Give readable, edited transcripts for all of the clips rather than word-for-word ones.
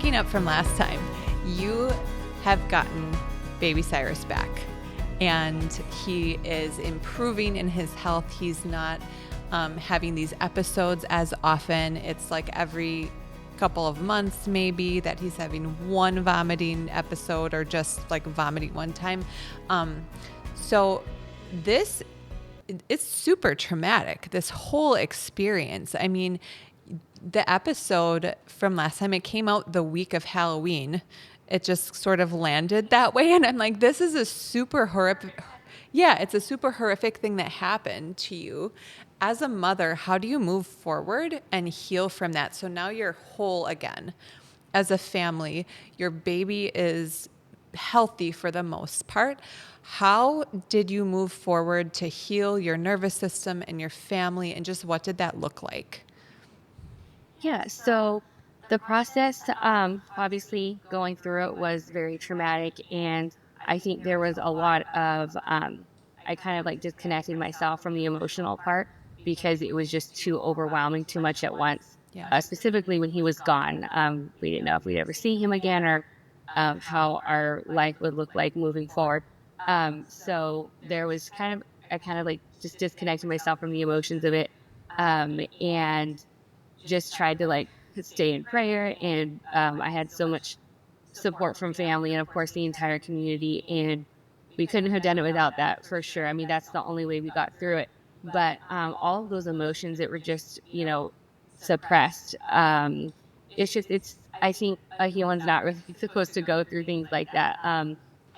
picking up from last time, you have gotten baby Cyrus back, and he is improving in his health. He's not having these episodes as often. It's like every couple of months maybe that he's having one vomiting episode, or just like vomiting one time. So this, it's super traumatic, this whole experience. I mean, the episode from last time, it came out the week of Halloween. It just sort of landed that way. And I'm like, this is a super horrific, yeah, it's a super horrific thing that happened to you. As a mother, how do you move forward and heal from that? So now you're whole again. As a family, your baby is healthy for the most part. How did you move forward to heal your nervous system and your family, and just what did that look like? Yeah, so the process, obviously going through it was very traumatic. And I think there was a lot of, I kind of like disconnected myself from the emotional part because it was just too overwhelming, too much at once. Yeah. Specifically when he was gone, we didn't know if we'd ever see him again, or how our life would look like moving forward. So there was I kind of like just disconnected myself from the emotions of it. And just tried to like stay in prayer. And I had so much support from family and, of course, the entire community. And we couldn't have done it without that, for sure. I mean, that's the only way we got through it. But all of those emotions that were just, suppressed. I think a healing's not really supposed to go through things like that.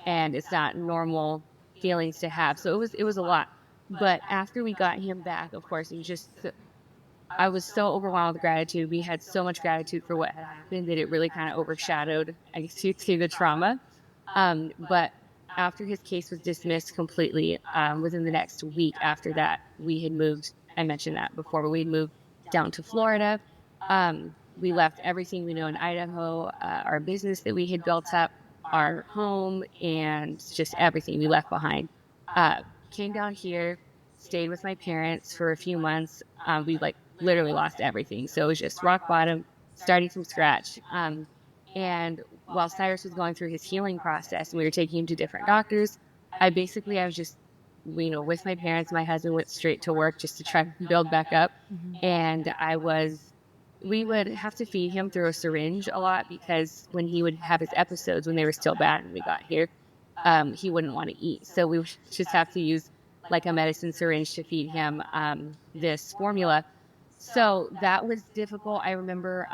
And it's not normal feelings to have. So it was a lot. But after we got him back, of course, it was just I was so overwhelmed with gratitude. We had so much gratitude for what had happened that it really kind of overshadowed, I guess you'd say, the trauma. But after his case was dismissed completely, within the next week after that, we had moved. I mentioned that before, but we had moved down to Florida. We left everything we know in Idaho, our business that we had built up, our home, and just everything we left behind. Uh, Came down here, stayed with my parents for a few months. We like literally lost everything. So it was just rock bottom, starting from scratch. And while Cyrus was going through his healing process and we were taking him to different doctors, I was just, with my parents. My husband went straight to work just to try to build back up. And we would have to feed him through a syringe a lot because when he would have his episodes, when they were still bad and we got here, he wouldn't want to eat. So we would just have to use like a medicine syringe to feed him this formula. So that was difficult. I remember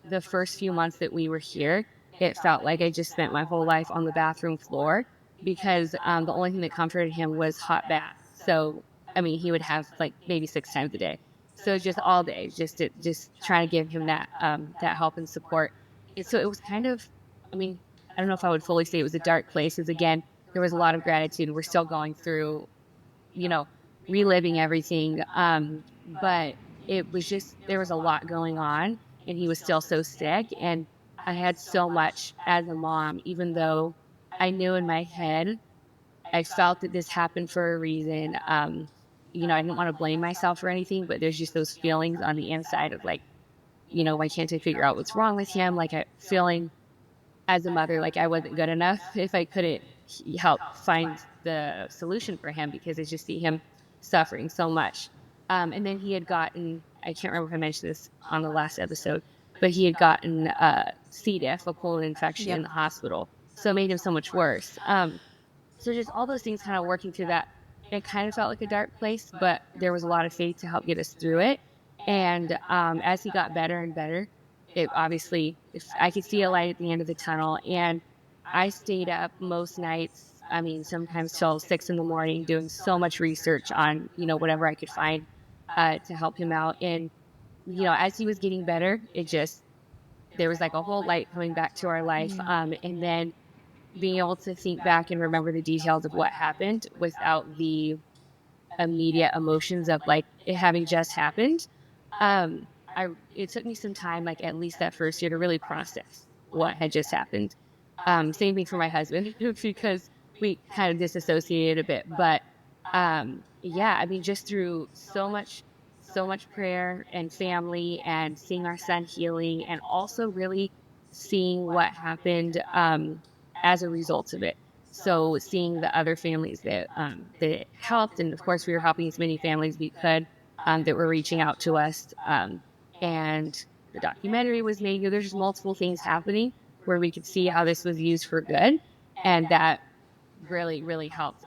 the first few months that we were here, it felt like I just spent my whole life on the bathroom floor because the only thing that comforted him was hot baths. So, I mean, he would have like maybe 6 times a day. So just all day, just trying to give him that help and support. And so it was kind of, I mean, I don't know if I would fully say it was a dark place, because again, there was a lot of gratitude. We're still going through, you know, reliving everything. But it was just, there was a lot going on and he was still so sick. And I had so much as a mom, even though I knew in my head, I felt that this happened for a reason. I didn't want to blame myself for anything, but there's just those feelings on the inside of like, why can't I figure out what's wrong with him? Like I feeling as a mother, like I wasn't good enough if I couldn't help find the solution for him, because I just see him suffering so much. And then he had gotten, I can't remember if I mentioned this on the last episode, but he had gotten C. diff, a colon infection in the hospital. So it made him so much worse. So just all those things kind of working through that, it kind of felt like a dark place, but there was a lot of faith to help get us through it. And as he got better and better, it obviously, if I could see a light at the end of the tunnel. And I stayed up most nights, I mean, sometimes till 6 in the morning, doing so much research on, whatever I could find to help him out. And, as he was getting better, there was like a whole light coming back to our life. And then being able to think back and remember the details of what happened without the immediate emotions of like it having just happened. It took me some time, like at least that first year, to really process what had just happened. Same thing for my husband because we kind of disassociated a bit. But yeah, I mean, just through so much prayer and family and seeing our son healing, and also really seeing what happened as a result of it. So seeing the other families that helped, and of course we were helping as many families we could that were reaching out to us. And the documentary was made. There's just multiple things happening where we could see how this was used for good, and that really, really helped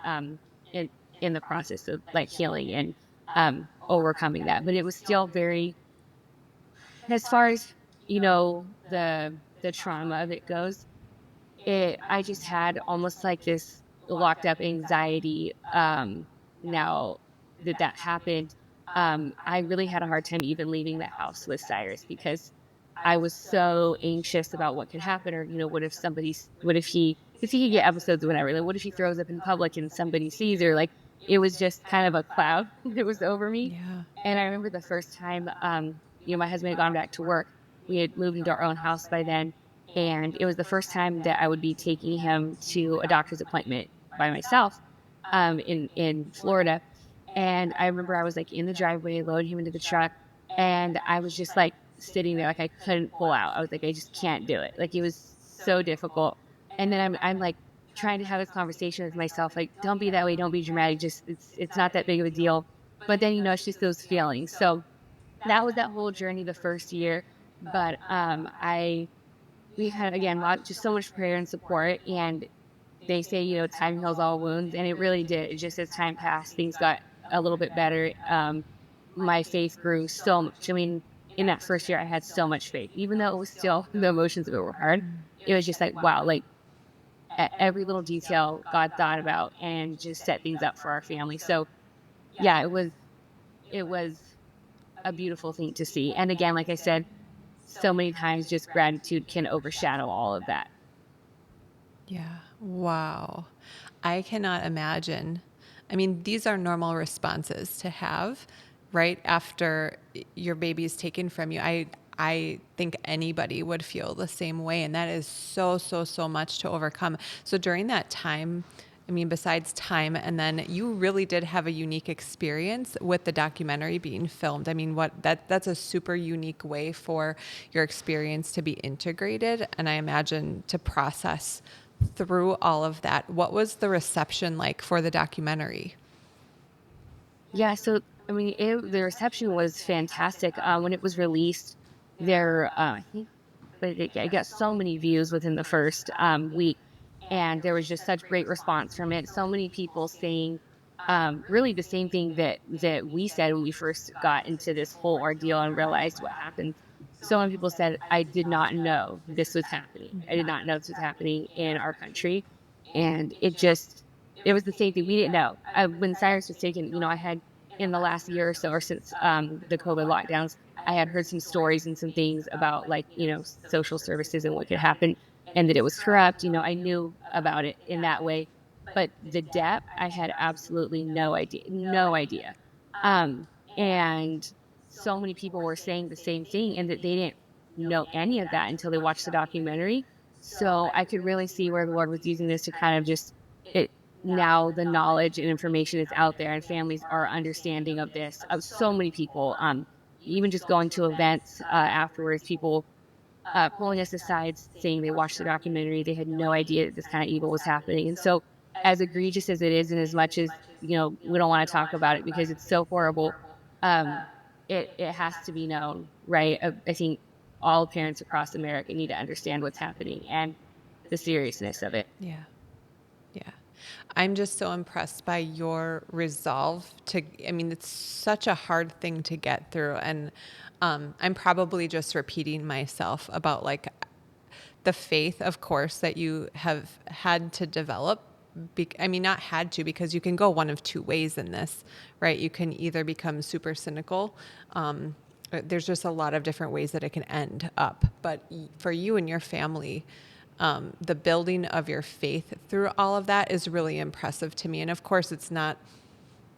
in in the process of like healing and overcoming that. But it was still very, as far as the trauma of it goes, I just had almost like this locked up anxiety now that happened. I really had a hard time even leaving the house with Cyrus because I was so anxious about what could happen, or what if he, because he could get episodes whenever, like what if he throws up in public and somebody sees, or like it was just kind of a cloud that was over me. Yeah. And I remember the first time my husband had gone back to work. We had moved into our own house by then, and it was the first time that I would be taking him to a doctor's appointment by myself in Florida. And I remember I was like in the driveway, loading him into the truck, and I was just like sitting there, like I couldn't pull out. I was like, I just can't do it. Like it was so difficult. And then I'm like trying to have this conversation with myself, like, don't be that way, don't be dramatic. Just it's not that big of a deal. But then it's just those feelings. So that was that whole journey the first year. But I we had again just so much prayer and support, and they say time heals all wounds, and it really did. It just, as time passed, things got a little bit better. My faith grew so much. I mean, in that first year I had so much faith, even though it was still the emotions of it were hard. It was just like, wow, like every little detail God thought about and just set things up for our family. So yeah, it was a beautiful thing to see. And again, like I said, so many times just gratitude can overshadow all of that. Yeah. Wow. I cannot imagine. I mean, these are normal responses to have right after your baby is taken from you. I think anybody would feel the same way. And that is so, so, so much to overcome. So during that time, I mean, besides time, and then you really did have a unique experience with the documentary being filmed. I mean, that's a super unique way for your experience to be integrated, and I imagine to process through all of that. What was the reception like for the documentary? Yeah, so I mean, the reception was fantastic. When it was released, I think, but I got so many views within the first week, and there was just such great response from it. So many people saying really the same thing that we said when we first got into this whole ordeal and realized what happened. So many people said, "I did not know this was happening. I did not know this was happening in our country," and it was the same thing. We didn't know. When Cyrus was taken, I had, in the last year or so, or since the COVID lockdowns, I had heard some stories and some things about, like, social services and what could happen, and that it was corrupt. I knew about it in that way, but the depth, I had absolutely no idea, no idea. And so many people were saying the same thing, and that they didn't know any of that until they watched the documentary. So I could really see where the Lord was using this to kind of just it. Now the knowledge and information is out there, and families are understanding of this. Of so many people, even just going to events afterwards, people pulling us aside, saying they watched the documentary, they had no idea that this kind of evil was happening. And so, as egregious as it is, and as much as we don't want to talk about it because it's so horrible, um, it has to be known, right? I think all parents across America need to understand what's happening and the seriousness of it. Yeah. Yeah. I'm just so impressed by your resolve I mean, it's such a hard thing to get through. And I'm probably just repeating myself about like the faith, of course, that you have had to develop. I mean, not had to, because you can go one of two ways in this, right? You can either become super cynical. There's just a lot of different ways that it can end up. But for you and your family, the building of your faith through all of that is really impressive to me. And of course, it's not,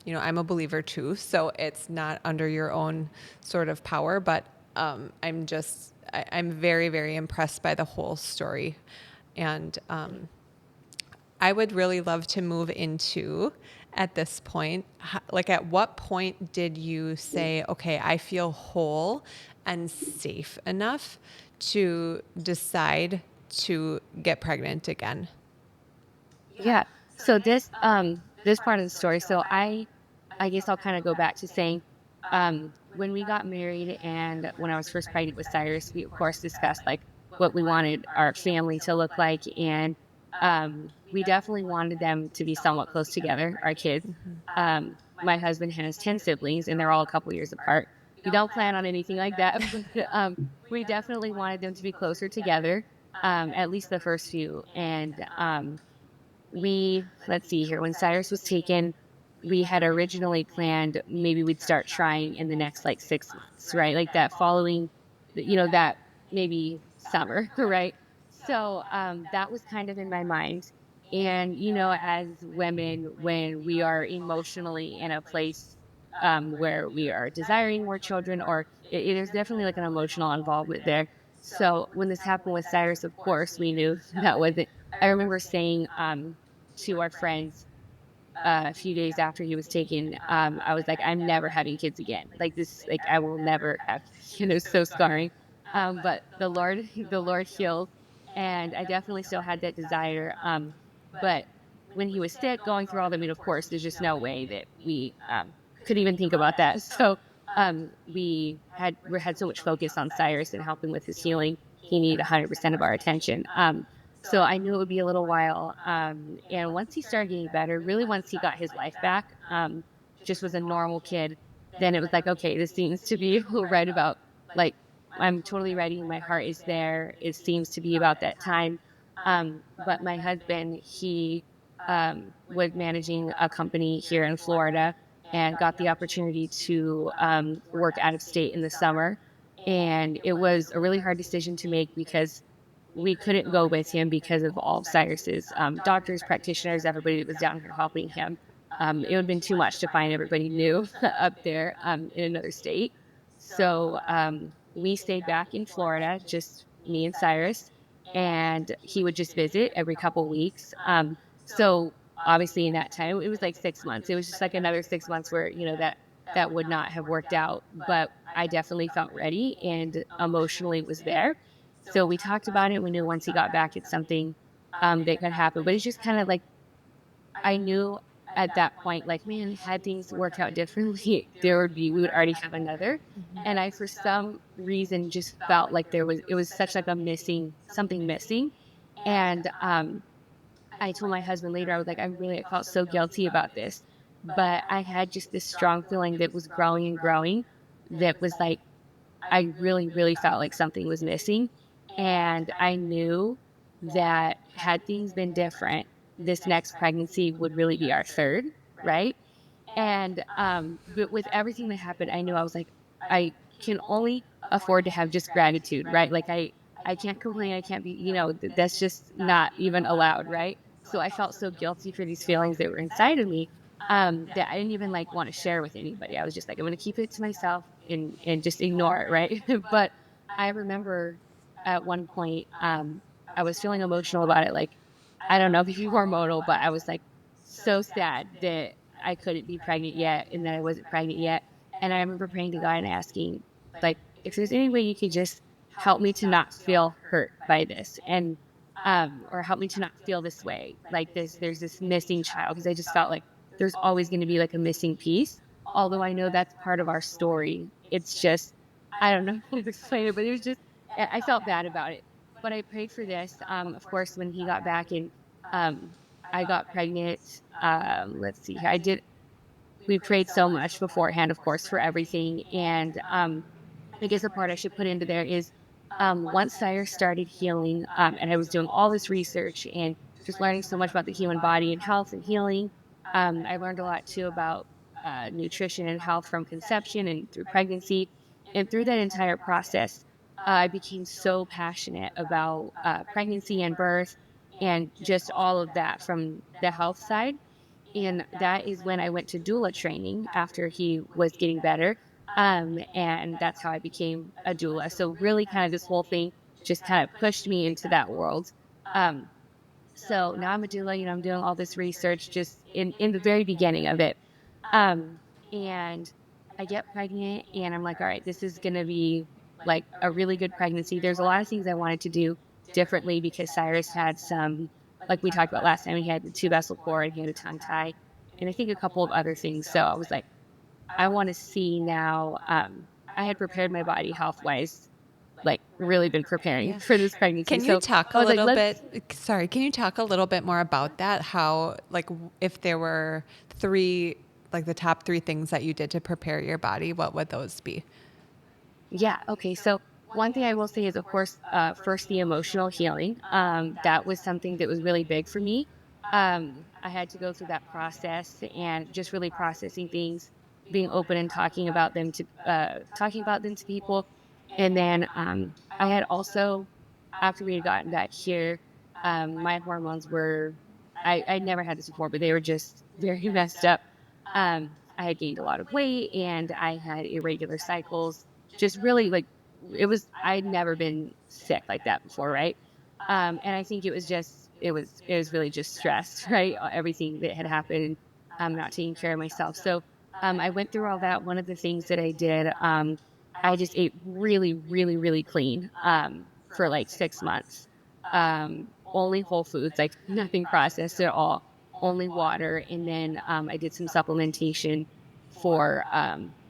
I'm a believer too, so it's not under your own sort of power, but I'm very, very impressed by the whole story. And I would really love to move into, at this point, like at what point did you say, okay, I feel whole and safe enough to decide to get pregnant again? Yeah. So this part of the story, so I guess I'll kind of go back to saying, when we got married and when I was first pregnant with Cyrus, we of course discussed like what we wanted our family to look like, and we definitely wanted them to be somewhat close together, our kids. My husband has 10 siblings, and they're all a couple years apart. We don't plan on anything like that, but we definitely wanted them to be closer together, at least the first few, and let's see here, when Cyrus was taken, we had originally planned maybe we'd start trying in the next like 6 months, right? Like that following, that maybe summer, right? So that was kind of in my mind. And, as women, when we are emotionally in a place where we are desiring more children, or there's definitely like an emotional involvement there. So when this happened with Cyrus, of course, we knew that wasn't. I remember saying, to our friends a few days after he was taken, I was like, I'm never having kids again. Like this, like I will never have, so scarring. But the Lord, the Lord healed, and I definitely still had that desire. But when he was sick, going through all the, I mean, of course, there's just no way that we could even think about that. So we had so much focus on Cyrus and helping with his healing. He needed 100% of our attention. So I knew it would be a little while. And once he started getting better, really once he got his life back, just was a normal kid, then it was like, okay, this seems to be right about, like, I'm totally ready. My heart is there. It seems to be about that time. But my husband, he was managing a company here in Florida and got the opportunity to work out of state in the summer. And it was a really hard decision to make because we couldn't go with him because of all of Cyrus's doctors, practitioners, everybody that was down here helping him. It would have been too much to find everybody new up there in another state. So we stayed back in Florida, just me and Cyrus, and he would just visit every couple weeks. So obviously in that time, it was like 6 months. It was just like another 6 months where, that would not have worked out. But I definitely felt ready and emotionally was there. So we talked about it. We knew once he got back, it's something that could happen. But it's just kind of like I knew at that point, like, man, had things worked out differently, we would already have another. And I, for some reason, just felt like it was such like something missing. And I told my husband later, I was like, I felt so guilty about this. But I had just this strong feeling that was growing and growing that was like, I really, really felt like something was missing. And I knew that had things been different, this next pregnancy would really be our third, right? And but with everything that happened, I knew I was like, I can only afford to have just gratitude, right? Like I can't complain, I can't be, that's just not even allowed, right? So I felt so guilty for these feelings that were inside of me, that I didn't even like want to share with anybody. I was just like, I'm gonna keep it to myself and just ignore it, right? But I remember at one point, I was feeling emotional about it, like I don't know if you were hormonal, but I was like so sad that I couldn't be pregnant yet and that I wasn't pregnant yet. And I remember praying to God and asking, like, if there's any way you could just help me to not feel hurt by this, and or help me to not feel this way, like there's this missing child, because I just felt like there's always going to be like a missing piece. Although I know that's part of our story. It's just, I don't know how to explain it, but it was just, I felt bad about it. But I prayed for this. Of course, when he got back and um, I got pregnant, let's see, we prayed so much beforehand, of course, for everything. And I guess a part I should put into there is once Cyrus started healing, and I was doing all this research and just learning so much about the human body and health and healing, I learned a lot too about nutrition and health from conception and through pregnancy. And through that entire process, I became so passionate about pregnancy and birth and just all of that from the health side. And that is when I went to doula training after he was getting better. And that's how I became a doula. So really kind of this whole thing just kind of pushed me into that world. Um, so now I'm a doula, I'm doing all this research just in the very beginning of it. And I get pregnant and I'm like, all right, this is going to be like a really good pregnancy. There's a lot of things I wanted to do differently because Cyrus had some, like we talked about last time, he had the two vessel cord, he had a tongue tie, and I think a couple of other things. So I was like, I want to see now. I had prepared my body health wise, like really been preparing Yeah. for this pregnancy. Can you So talk I a was like, little let's, bit, sorry, can you talk a little bit more about that? How, like, if there were three, like the top three things that you did to prepare your body, what would those be? yeah, okay. So one thing I will say is, of course, first the emotional healing. That was something that was really big for me. I had to go through that process and just really processing things, being open and talking about them to people. And then I had also, after we had gotten back here, my hormones were, I never had this before, but they were just very messed up. I had gained a lot of weight and I had irregular cycles, just really like I'd never been sick like that before, right? And I think it was really just stress, right? Everything that had happened, not taking care of myself. So I went through all that. One of the things that I did, I just ate really, really, really clean for like 6 months. Only whole foods, like nothing processed at all, only water. And then I did some supplementation for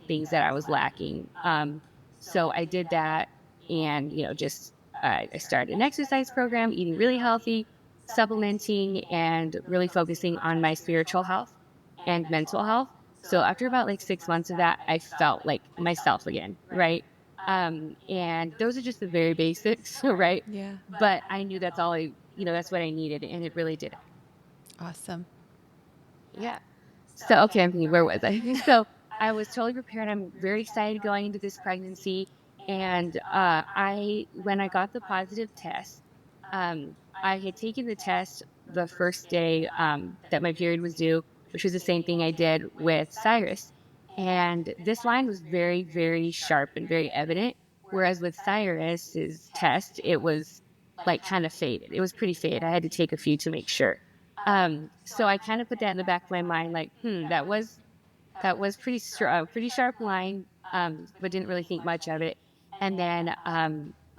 things that I was lacking. So I did that and, just I started an exercise program, eating really healthy, supplementing, and really focusing on my spiritual health and mental health. So after about like 6 months of that, I felt like myself again, right? And those are just the very basics, right? Yeah. But I knew that's all that's what I needed, and it really did. Awesome. Yeah. So, okay, I'm thinking, where was I? So, I was totally prepared. I'm very excited going into this pregnancy. And when I got the positive test, I had taken the test the first day that my period was due, which was the same thing I did with Cyrus. And this line was very, very sharp and very evident. Whereas with Cyrus's test, it was like kind of faded. It was pretty faded. I had to take a few to make sure. So I kind of put that in the back of my mind, like, that was pretty sharp line, but didn't really think much of it. And then,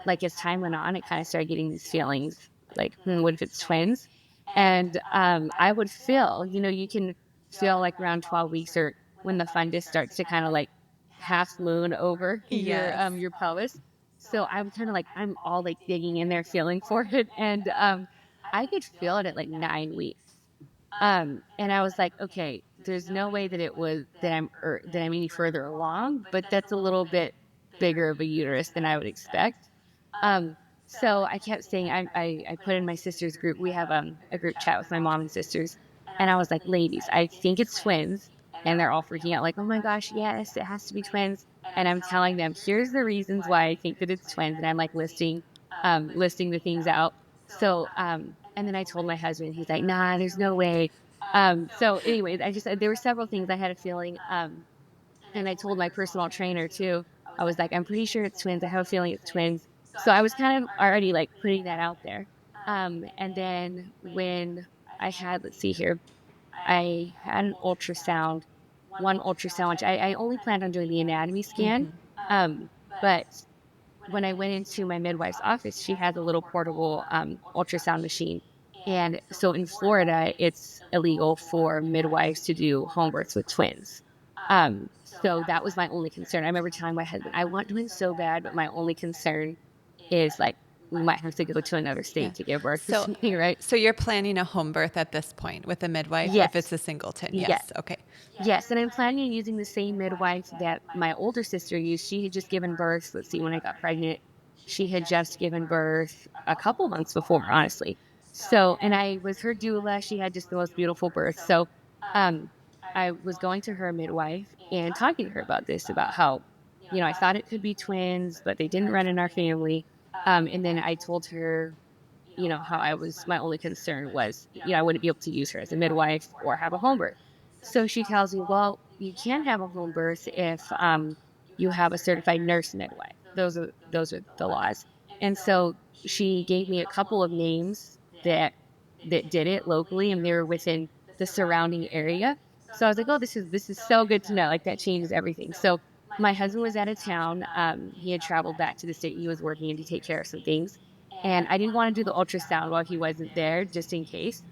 like as time went on, it kind of started getting these feelings, like, what if it's twins? And I would feel, you can feel like around 12 weeks or when the fundus starts to kind of like half moon over your Yes. your pelvis. So I'm kind of like I'm all like digging in there, feeling for it, and I could feel it at like 9 weeks. And I was like, okay, there's no way that that I'm any further along, but that's a little bit bigger of a uterus than I would expect. Um, so I kept saying, I put in my sister's group. We have a group chat with my mom and sisters, and I was like, ladies, I think it's twins, and they're all freaking out, like, oh my gosh, yes, it has to be twins. And I'm telling them, here's the reasons why I think that it's twins, and I'm like listing the things out. So, and then I told my husband, he's like, nah, there's no way. So anyways, I just, there were several things I had a feeling. And I told my personal trainer too, I was like, I'm pretty sure it's twins. I have a feeling it's twins. So I was kind of already like putting that out there. And then when let's see here, I had one ultrasound, which I only planned on doing the anatomy scan. But when I went into my midwife's office, she has a little portable ultrasound machine. And so in Florida, it's illegal for midwives to do home births with twins. So that was my only concern. I remember telling my husband, I want twins so bad, but my only concern is like we might have to go to another Yeah. state to give birth or So, something, right? so you're planning a home birth at this point with a midwife if it's Yes. a singleton. Yes. Yes. Okay. Yes, and I'm planning on using the same midwife that my older sister used. She had just given birth. Let's see, when I got pregnant, she had just given birth a couple months before, honestly. So, and I was her doula. She had just the most beautiful birth. So, um, I was going to her midwife and talking to her about this, about how, I thought it could be twins, but they didn't run in our family. And then I told her, how my only concern was, I wouldn't be able to use her as a midwife or have a home birth. So she tells me, well, you can have a home birth if you have a certified nurse midwife. Those are the laws. And so she gave me a couple of names that did it locally, and they were within the surrounding area. So I was like, oh, this is so good to know. Like that changes everything. So my husband was out of town. He had traveled back to the state he was working in to take care of some things. And I didn't want to do the ultrasound while he wasn't there, just in case.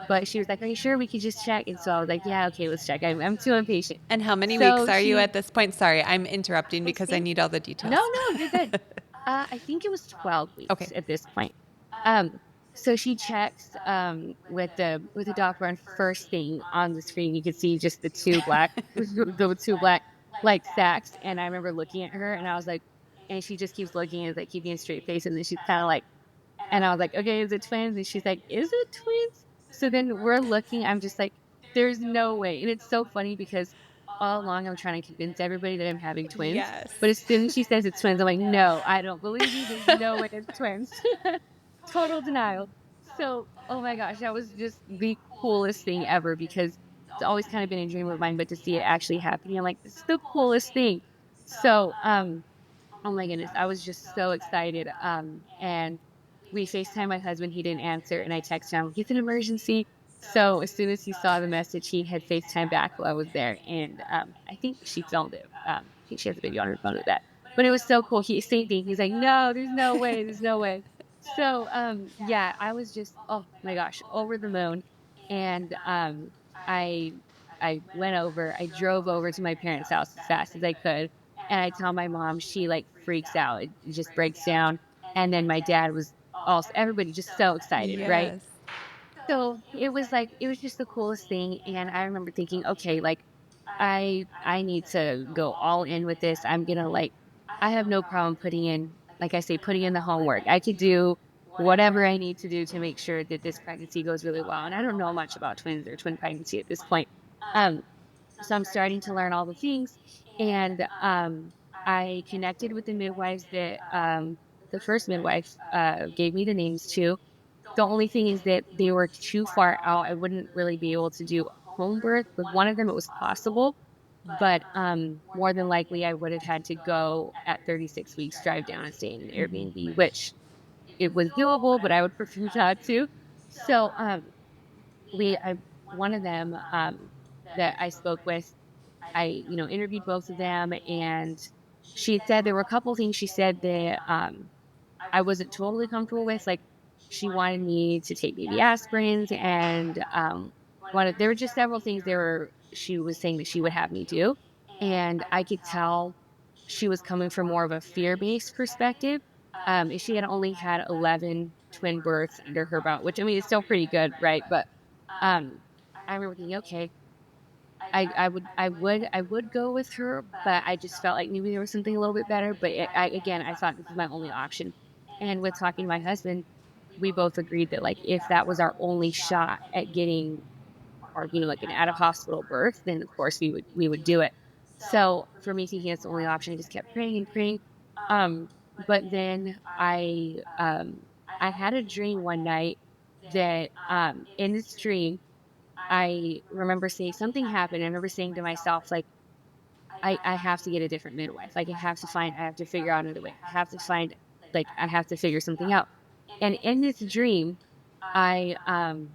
But she was like, "Are you sure we could just check?" And so I was like, "Yeah, okay, let's check. I'm too impatient." And how many weeks So are you she, at this point? Sorry, I'm interrupting let's because I see. need all the No, details. no, you're good. I think it was 12 Okay. weeks at this point. Um, so she checks with the doctor, and first thing on the screen you could see just the two black the two black like sacks. And I remember looking at her and I was like, and she just keeps looking and like keeping a straight face, and then she's kind of like, and I was like, "Okay, is it twins?" And she's like, "Is it twins?" So then we're looking, I'm just like, "There's no way." And it's so funny because all along I'm trying to convince everybody that I'm having twins. Yes. But as soon as she says it's twins, I'm like, "No, I don't believe you. There's no way it's twins." Total denial. So, oh my gosh, that was just the coolest thing ever because it's always kind of been a dream of mine, but to see it actually happening, I'm like, this is the coolest thing. So, oh my goodness, I was just so excited. And we FaceTime my husband, he didn't answer, and I texted him, "It's an emergency." So as soon as he saw the message, he had FaceTime back while I was there, and I think she filmed it. I think she has a video on her phone of that. But it was so cool. He same thing. He's like, "No, there's no way, there's no way." So yeah, I was just, oh my gosh, over the moon. And I I went over, I drove over to my parents' house as fast as I could, and I tell my mom, she like freaks out. It just breaks down. And then my dad was also, everybody just so excited, right? Yes. So it was like, it was just the coolest thing. And I remember thinking, okay, like I need to go all in with this. I'm gonna like, I have no problem putting in, like I say, putting in the homework. I could do whatever I need to do to make sure that this pregnancy goes really well. And I don't know much about twins or twin pregnancy at this point. Um, so I'm starting to learn all the things. And I connected with the midwives that the first midwife gave me the names to. The only thing is that they were too far out. I wouldn't really be able to do home birth. With one of them, it was possible, but more than likely, I would have had to go at 36 weeks, drive down and stay in an Mhm. Airbnb, which it was doable, but I would prefer not to. So one of them that I spoke with, I, interviewed both of them, and she said there were a couple things she said that I wasn't totally comfortable with. Like, she wanted me to take baby aspirins, and there were just several things she was saying that she would have me do, and I could tell she was coming from more of a fear-based perspective. If she had only had 11 twin births under her belt, which I mean is still pretty good, right? But um, I remember thinking, okay, I would go with her, but I just felt like maybe there was something a little bit better. But again, I thought this is my only option. And with talking to my husband, we both agreed that like if that was our only shot at getting or like an out of hospital birth, then of course we would do it. So for me thinking it's the only option, I just kept praying and praying. But then I had a dream one night that in this dream I remember saying something happened. I remember saying to myself, like, I have to get a different midwife. Like, I have to figure out another way. I have to figure something out. And in this dream, I, um,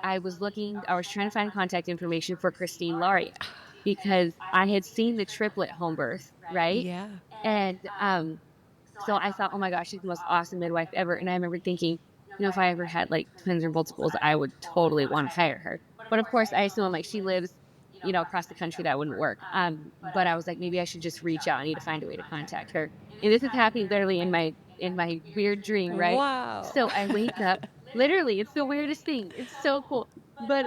I was trying to find contact information for Christine Laria because I had seen the triplet home birth, right? Yeah. And, so I thought, oh my gosh, she's the most awesome midwife ever. And I remember thinking, if I ever had like twins or multiples, I would totally want to hire her. But of course, I assume like she lives, across the country, that wouldn't work. But I was like, maybe I should just reach out. I need to find a way to contact her. And this is happening literally in my weird dream, right? Wow. So I wake up. Literally, it's the weirdest thing. It's so cool. But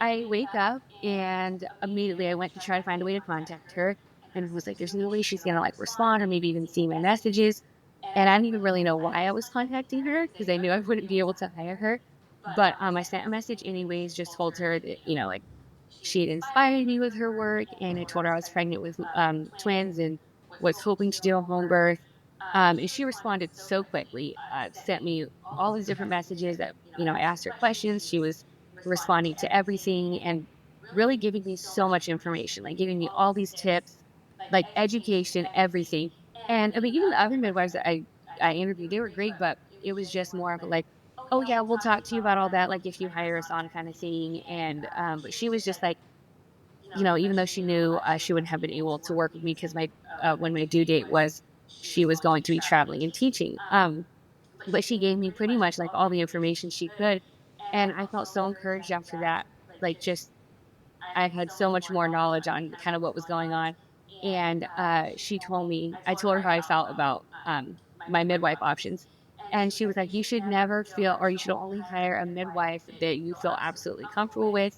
I wake up and immediately I went to try to find a way to contact her, and was like, there's no way she's gonna like respond or maybe even see my messages. And I didn't even really know why I was contacting her because I knew I wouldn't be able to hire her. But I sent a message anyways, just told her that, like she had inspired me with her work, and I told her I was pregnant with twins and was hoping to do a home birth. And she responded so quickly, sent me all these different messages that, I asked her questions. She was responding to everything and really giving me so much information, like giving me all these tips, like education, everything. And I mean, even the other midwives that I interviewed, they were great, but it was just more of a like, oh yeah, we'll talk to you about all that, like if you hire us on kind of thing. And but she was just like, even though she knew she wouldn't have been able to work with me because my when my due date was, she was going to be traveling and teaching. But she gave me pretty much like all the information she could, and I felt so encouraged after that. Like, just I had so much more knowledge on kind of what was going on. And she told me, I told her how I felt about my midwife options. And she was like, you should never feel, or you should only hire a midwife that you feel absolutely comfortable with.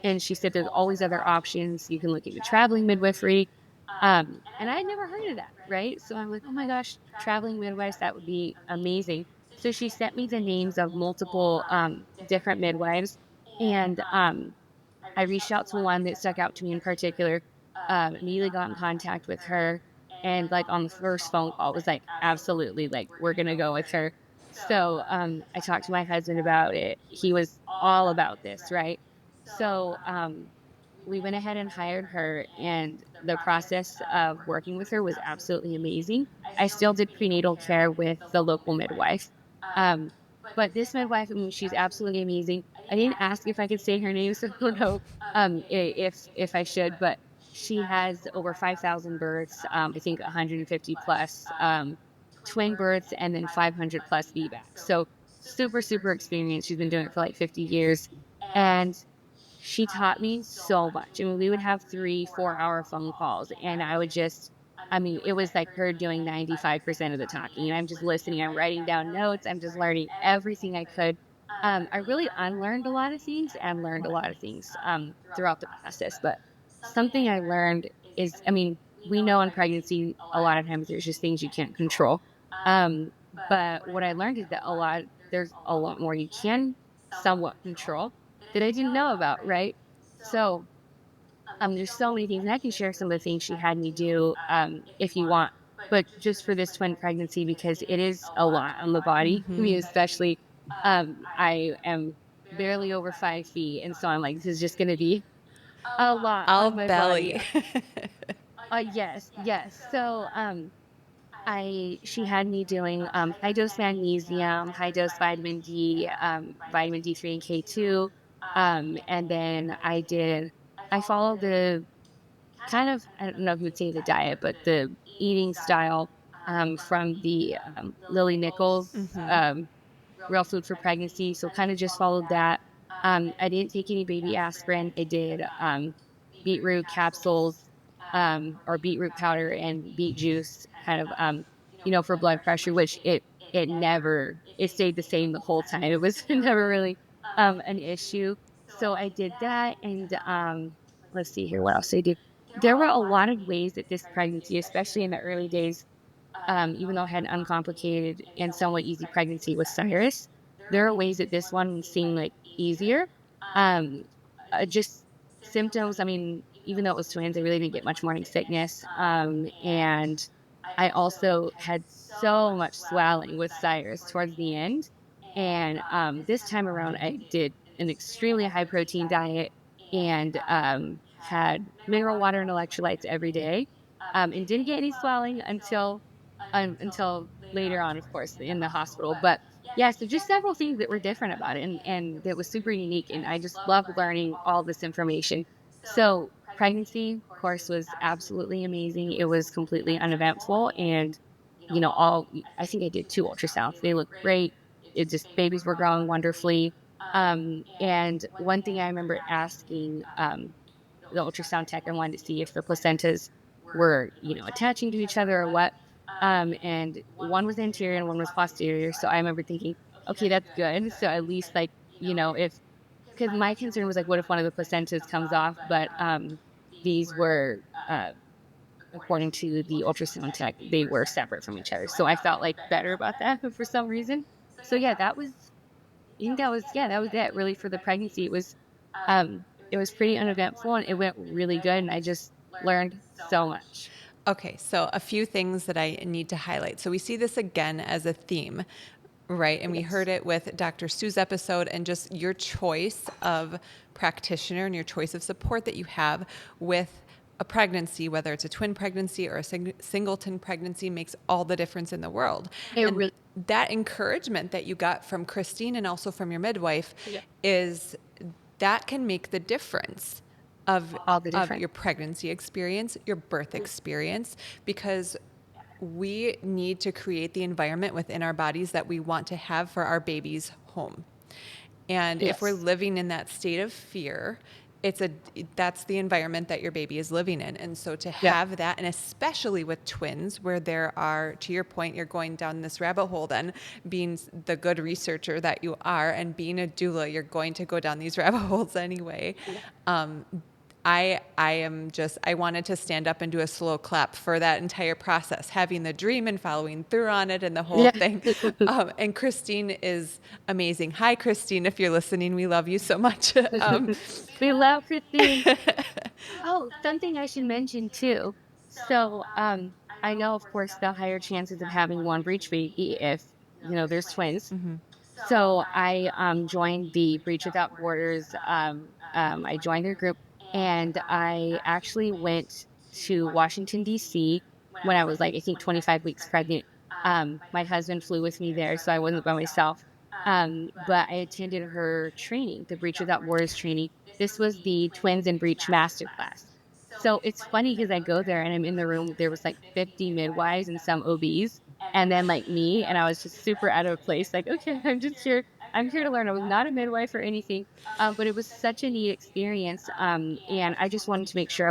And she said, there's always other options. You can look into traveling midwifery. And I had never heard of that. Right. So I'm like, oh my gosh, traveling midwives, that would be amazing. So she sent me the names of multiple different midwives. And I reached out to one that stuck out to me in particular, immediately got in contact with her. And like on the first phone call was like, absolutely, like, we're going to go with her. So I talked to my husband about it. He was all about this, right? So we went ahead and hired her, and the process of working with her was absolutely amazing. I still did prenatal care with the local midwife. Um, but this midwife, I mean, she's absolutely amazing. I didn't ask if I could say her name, so I don't know if I should, but she has over 5,000 births, I think 150 plus twin births, and then 500 plus VBACs. So super, super experienced. She's been doing it for like 50 years. And she taught me so much. I mean, we would have 3 4 hour phone calls, and I would just, I mean, it was like her doing 95% of the talking. And I'm just listening, I'm writing down notes, I'm just learning everything I could. I really unlearned a lot of things and learned a lot of things throughout the process. But something I learned is, I mean, we know in pregnancy, a lot of times there's just things you can't control. But what I learned is that there's a lot more you can somewhat control that I didn't know about, right? So there's so many things, and I can share some of the things she had me do if you want. But just for this twin pregnancy, because it is a lot on the body. I mean, especially I am barely over 5 feet, and so I'm like, this is just going to be a lot All on my body. belly. Yes, yes. So I she had me doing high dose magnesium, high dose vitamin D, vitamin D3 and K2. And then I followed the kind of, I don't know if you would say the diet, but the eating style from the Lily Nichols Real Food for Pregnancy. So kind of just followed that. I didn't take any baby aspirin. I did beetroot capsules or beetroot powder and beet juice, kind of, for blood pressure, which it stayed the same the whole time. It was never really an issue. So I did that. And let's see here, what else I did. There were a lot of ways that this pregnancy, especially in the early days, even though I had an uncomplicated and somewhat easy pregnancy with Cyrus, there are ways that this one seemed like easier. Um, just symptoms. I mean, even though it was twins, I really didn't get much morning sickness. And I also had so much swelling with Cyrus towards the end. And this time around, I did an extremely high protein diet and had mineral water and electrolytes every day, and didn't get any swelling until later on, of course, in the hospital. But yeah, so just several things that were different about it, and that was super unique. And I just loved learning all this information. So pregnancy, of course, was absolutely amazing. It was completely uneventful, and I think I did 2 ultrasounds. They looked great. It just babies were growing wonderfully. And one thing I remember asking the ultrasound tech, I wanted to see if the placentas were, attaching to each other or what. And one was anterior and one was posterior. So I remember thinking, okay, that's good. So at least, like, if, because my concern was like, what if one of the placentas comes off? But these were, according to the ultrasound tech, they were separate from each other. So I felt like better about that for some reason. So yeah, I think that was it really for the pregnancy. It was pretty uneventful, and it went really good. And I just learned so much. Okay, so a few things that I need to highlight. So we see this again as a theme, right? And we Yes. heard it with Dr. Sue's episode, and just your choice of practitioner and your choice of support that you have with a pregnancy, whether it's a twin pregnancy or a singleton pregnancy, makes all the difference in the world. It And really, that encouragement that you got from Christine and also from your midwife yeah. is that can make the difference of all the of different. your pregnancy experience, your birth experience, because we need to create the environment within our bodies that we want to have for our baby's home. And if we're Yes. living in that state of fear, that's the environment that your baby is living in. And so to Yep. have that, and especially with twins, where there are, to your point, you're going down this rabbit hole, then being the good researcher that you are and being a doula, you're going to go down these rabbit holes anyway. Yeah. I wanted to stand up and do a slow clap for that entire process, having the dream and following through on it and the whole Yeah. thing. And Christine is amazing. Hi, Christine, if you're listening, we love you so much. We love Christine. Oh, something I should mention too. So, I know, of course, the higher chances of having one breech baby if, there's twins. So I joined the Breach Without Borders. I joined their group, and I actually went to Washington D.C. when I was like, I think, 25 weeks pregnant. My husband flew with me there, so I wasn't by myself. But I attended her training, the Breach Without Borders training. This was the Twins and Breach Masterclass. So it's funny because I go there and I'm in the room. There was like 50 midwives and some OBs, and then like me, and I was just super out of place. Like, okay, I'm just here. I'm here to learn. I was not a midwife or anything, but it was such a neat experience. And I just wanted to make sure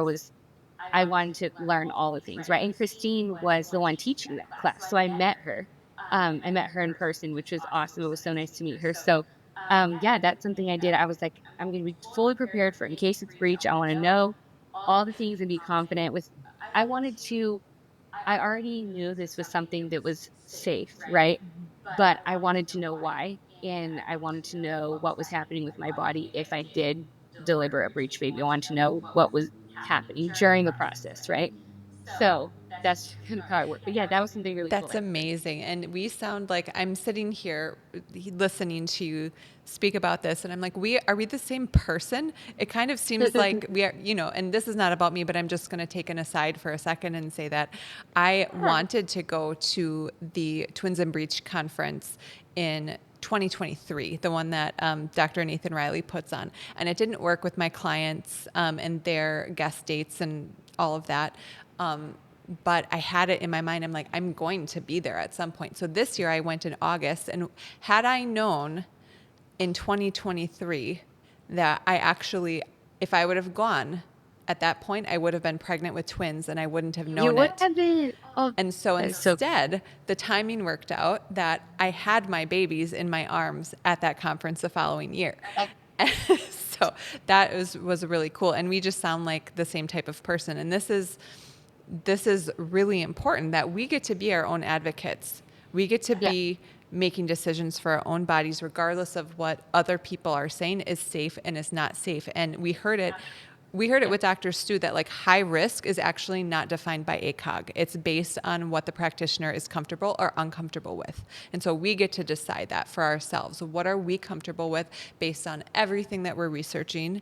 I wanted to learn all the things, right? And Christine was the one teaching that class, so I met her. I met her in person, which was awesome. It was so nice to meet her. So, yeah, that's something I did. I was like, I'm going to be fully prepared for in case it's breach. I want to know all the things and be confident with. I wanted to I already knew this was something that was safe, right? But I wanted to know why. And I wanted to know what was happening with my body if I did deliver a breech baby. I wanted to know what was happening during the process, right? So that's kind of how it worked. But yeah, that was something really cool. That's amazing. And we sound like I'm sitting here listening to you speak about this and I'm like, are we the same person? It kind of seems like we are, and this is not about me, but I'm just going to take an aside for a second and say that I Sure. wanted to go to the Twins and Breach conference in 2023, the one that Dr. Nathan Riley puts on. And it didn't work with my clients and their guest dates and all of that. But I had it in my mind. I'm like, I'm going to be there at some point. So this year I went in August, and had I known in 2023 that if I would have gone at that point, I would have been pregnant with twins and I wouldn't have You known would it. have been. Oh, And so that is so instead, the timing worked out that I had my babies in my arms at that conference the following year. So that was really cool. And we just sound like the same type of person. And this is really important that we get to be our own advocates. We get to yeah. be making decisions for our own bodies, regardless of what other people are saying is safe and is not safe. And we heard it with Dr. Stu that like high risk is actually not defined by ACOG. It's based on what the practitioner is comfortable or uncomfortable with. And so we get to decide that for ourselves. What are we comfortable with based on everything that we're researching?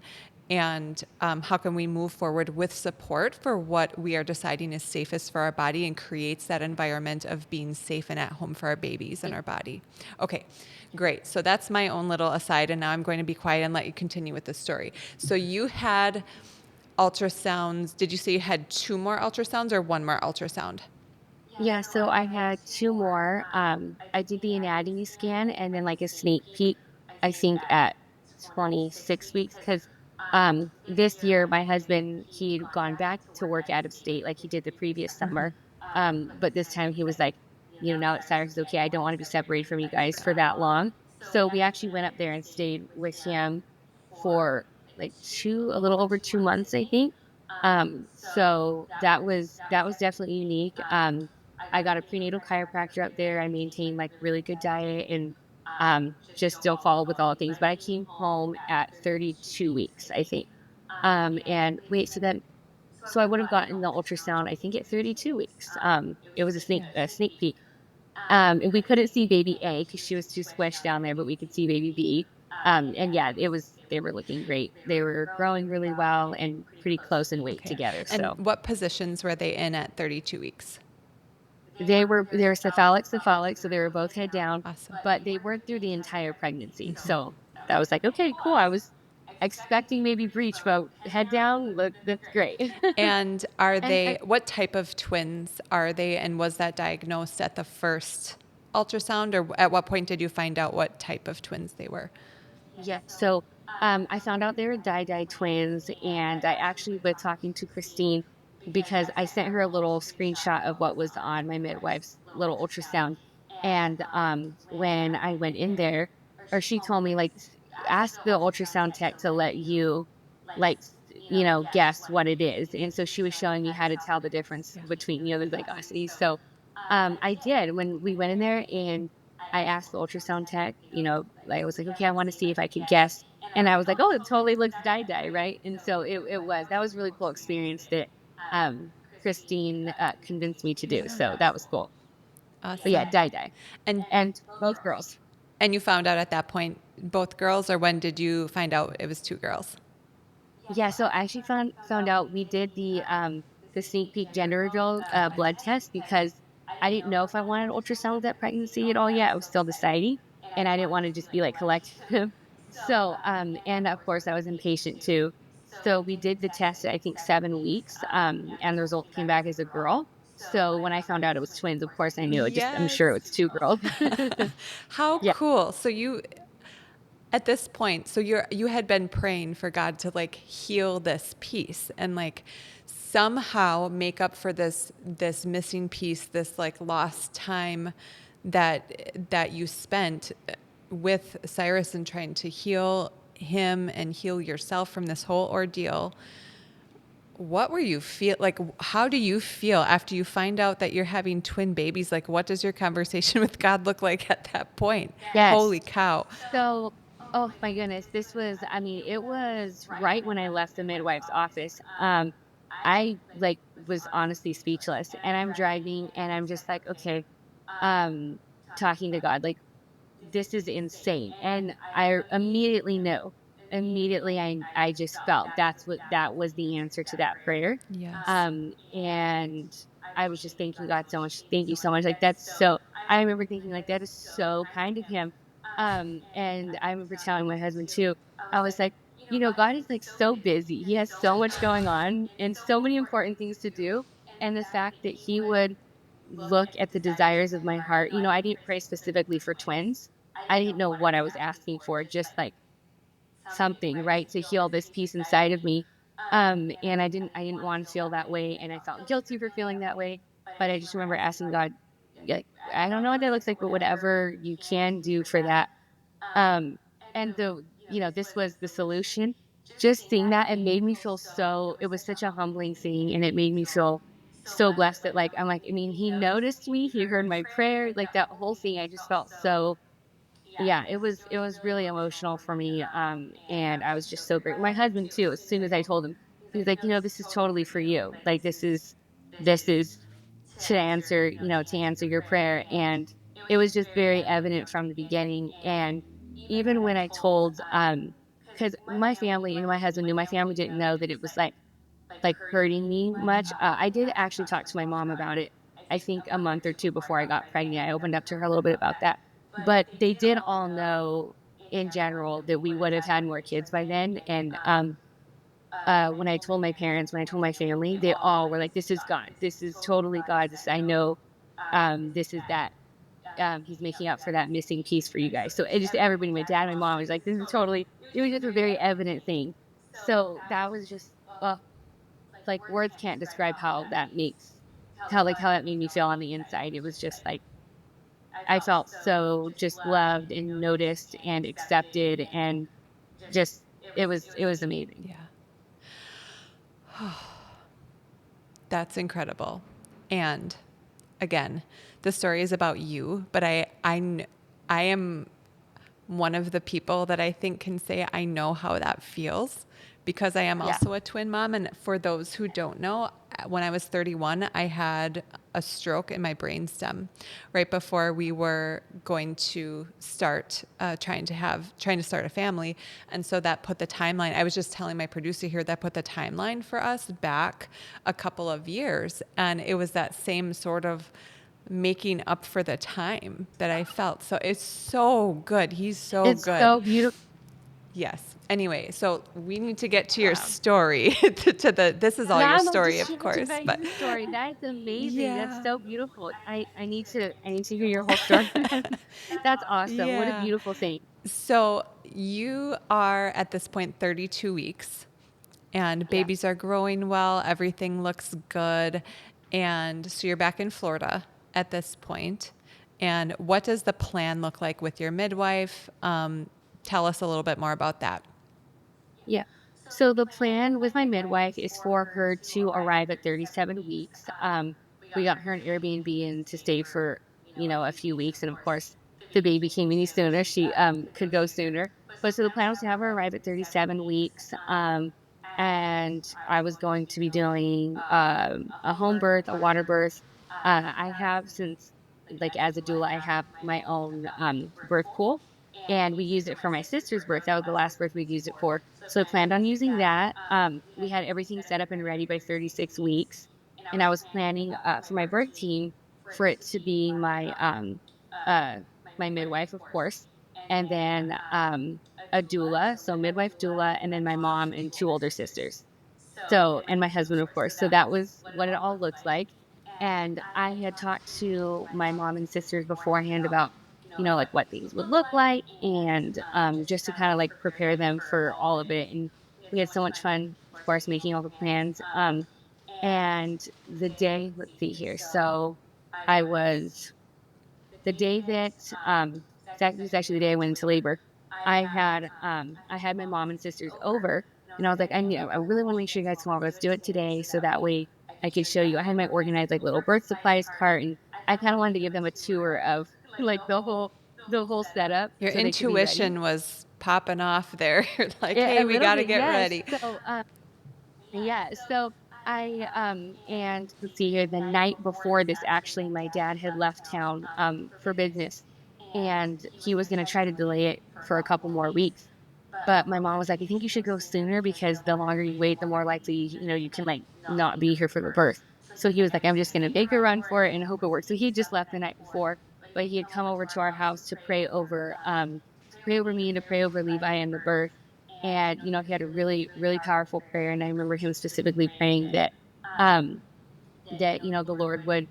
And how can we move forward with support for what we are deciding is safest for our body and creates that environment of being safe and at home for our babies and our body. Okay, great. So that's my own little aside, and now I'm going to be quiet and let you continue with the story. So you had ultrasounds. Did you say you had 2 more ultrasounds or 1 more ultrasound? Yeah, so I had 2 more. I did the anatomy scan and then like a sneak peek, I think at 26 weeks, because this year my husband, he'd gone back to work out of state like he did the previous summer. But this time he was like, now that Cyrus is okay, I don't want to be separated from you guys for that long. So we actually went up there and stayed with him for like a little over 2 months, I think. So that was definitely unique. I got a prenatal chiropractor up there. I maintained like really good diet and just still followed with all the things. But I came home at 32 weeks, I think. And wait, so I would have gotten the ultrasound, I think, at 32 weeks. It was a sneak peek. And we couldn't see baby A because she was too squished down there, but we could see baby B. And yeah, they were looking great. They were growing really well and pretty close in weight Okay. together. And So what positions were they in at 32 weeks? they were cephalic, so they were both head down, Awesome. but they weren't through the entire pregnancy. So that was like, okay, cool. expecting maybe breech, but head down, look, that's great. And are And they, what type of twins are they? And was that diagnosed at the first ultrasound, or at what point did you find out what type of twins they were? yeah, so I found out they were die twins, and I actually was talking to Christine because I sent her a little screenshot of what was on my midwife's little ultrasound. And when I went in there, or she told me, like, ask the ultrasound tech to let you, like, guess what it is. And so she was showing me how to tell the difference Yeah. between, the zygosity. So I did when we went in there, and I asked the ultrasound tech, like, I was like, okay, I want to see if I could guess. And I was like, oh, it totally looks dye, right? And so that was a really cool experience that Christine convinced me to do. So that was cool. But yeah, Awesome. dye. And And both girls. and you found out at that point both girls, or when did you find out it was two girls? Yeah, so I actually found out we did the sneak peek gender reveal blood test because I didn't know if I wanted ultrasounds at pregnancy at all yet. I was still deciding, and I didn't want to just be like collecting them. So and of course I was impatient too. So we did the test at, I think, 7 weeks, and the result came back as a girl. So when I found out it was twins, of course I knew it. Just I'm Yes. sure it was two girls. How Yeah. cool. So you, at this point, so you had been praying for God to like heal this piece and like somehow make up for this missing piece, this like lost time that you spent with Cyrus and trying to heal him and heal yourself from this whole ordeal. What were you feel like? How do you feel after you find out that you're having twin babies? Like, what does your conversation with God look like at that point? Yes. Holy cow. So, oh my goodness, I mean, it was right when I left the midwife's office. I like was honestly speechless, and I'm driving and I'm just like, okay, um, talking to God, like, this is insane. And I immediately know, immediately I just felt that was the answer to that prayer. Yes. And I was just thanking God so much. Thank you so much. Like, that's so, I remember thinking, like, that is so kind of him. And I remember telling my husband too, I was like, God is like so busy. He has so much going on and so many important things to do. And the fact that he would look at the desires of my heart, I didn't pray specifically for twins. I didn't know what I was asking for, just like something, right, to heal this piece inside of me. And I didn't want to feel that way, and I felt guilty for feeling that way. But I just remember asking God, like, I don't know what that looks like, but whatever you can do for that. Um, and this was the solution. Just seeing that, it made me feel so, it was such a humbling thing, and it made me feel so blessed that, like, I'm like, I mean, he noticed me, he heard my prayer, like that whole thing. I just felt so, yeah, it was really emotional for me. And I was just so great. My husband too, as soon as I told him, he was like, this is totally for you. Like, this is to answer your prayer. And it was just very evident from the beginning. And even when I told, because my family, my husband knew, my family didn't know that it was like hurting me much. I did actually talk to my mom about it. I think a month or two before I got pregnant, I opened up to her a little bit about that. But they did all know in general that we would have had more kids by then. And when I told my parents, when I told my family, they all were like, "This is God. This is totally God. This I know. This is that. He's making up for that missing piece for you guys." So it just everybody, my dad, my mom was like, "This is totally." It was just a very evident thing. So that was just. Like, words can't describe how that made me feel on the inside. It was just like I felt so just loved and noticed and accepted, and just it was amazing. Yeah. That's incredible. And again, the story is about you, but I am one of the people that I think can say I know how that feels because I am Yeah. also a twin mom. And for those who don't know, when I was 31, I had a stroke in my brainstem right before we were going to start trying to start a family. And so that put the timeline. I was just telling my producer here that put the timeline for us back a couple of years. And it was that same sort of making up for the time that I felt. So it's so good. He's so It's good. so beautiful. Yes. Anyway, so we need to get to your Wow. story. This is all your Yeah, no, story, just of share course, about but your story. That's amazing. That's yeah. so beautiful. I need to hear your whole story. That's awesome. What a Yeah. beautiful thing. So you are at this point 32 weeks and Yeah. babies are growing well. Everything looks good. And so you're back in Florida at this point. And what does the plan look like with your midwife? Tell us a little bit more about that. Yeah. So the plan with my midwife is for her to arrive at 37 weeks. We got her an Airbnb and to stay for, a few weeks. And of course, the baby came any sooner. She could go sooner. But so the plan was to have her arrive at 37 weeks. And I was going to be doing a home birth, a water birth. I have since, like as a doula, I have my own birth pool. And we used it for my sister's birth. That was the last birth we'd used it for, so I planned on using that. We had everything set up and ready by 36 weeks. And I was planning for my birth team for it to be uh, my midwife, of course, and then a doula, so midwife doula, and then my mom and two older sisters. So, and my husband, of course. So that was what it all looks like. And I had talked to my mom and sisters beforehand about, like what things would look like and just to kind of like prepare them for all of it. And we had so much fun, of course, making all the plans. And the day, let's see here. So I was the day that that was actually the day I went into labor. I had my mom and sisters over, and I was like, I really want to make sure you guys come over. Let's do it today, so that way I could show you. I had my organized like little birth supplies cart, and I kind of wanted to give them a tour of like the whole setup, Your so they could be ready. intuition was popping off there. You're like, Yeah, hey, a we little got to bit, get yes. ready. So yeah, so I and let's see here, the night before this actually my dad had left town for business and he was going to try to delay it for a couple more weeks. But my mom was like, I think you should go sooner because the longer you wait, the more likely, you can like not be here for the birth. So he was like, I'm just going to make a run for it and hope it works. So he had just left the night before, but he had come over to our house to pray over me, to pray over Levi and the birth. And, he had a really, really powerful prayer. And I remember him specifically praying um, that, the Lord would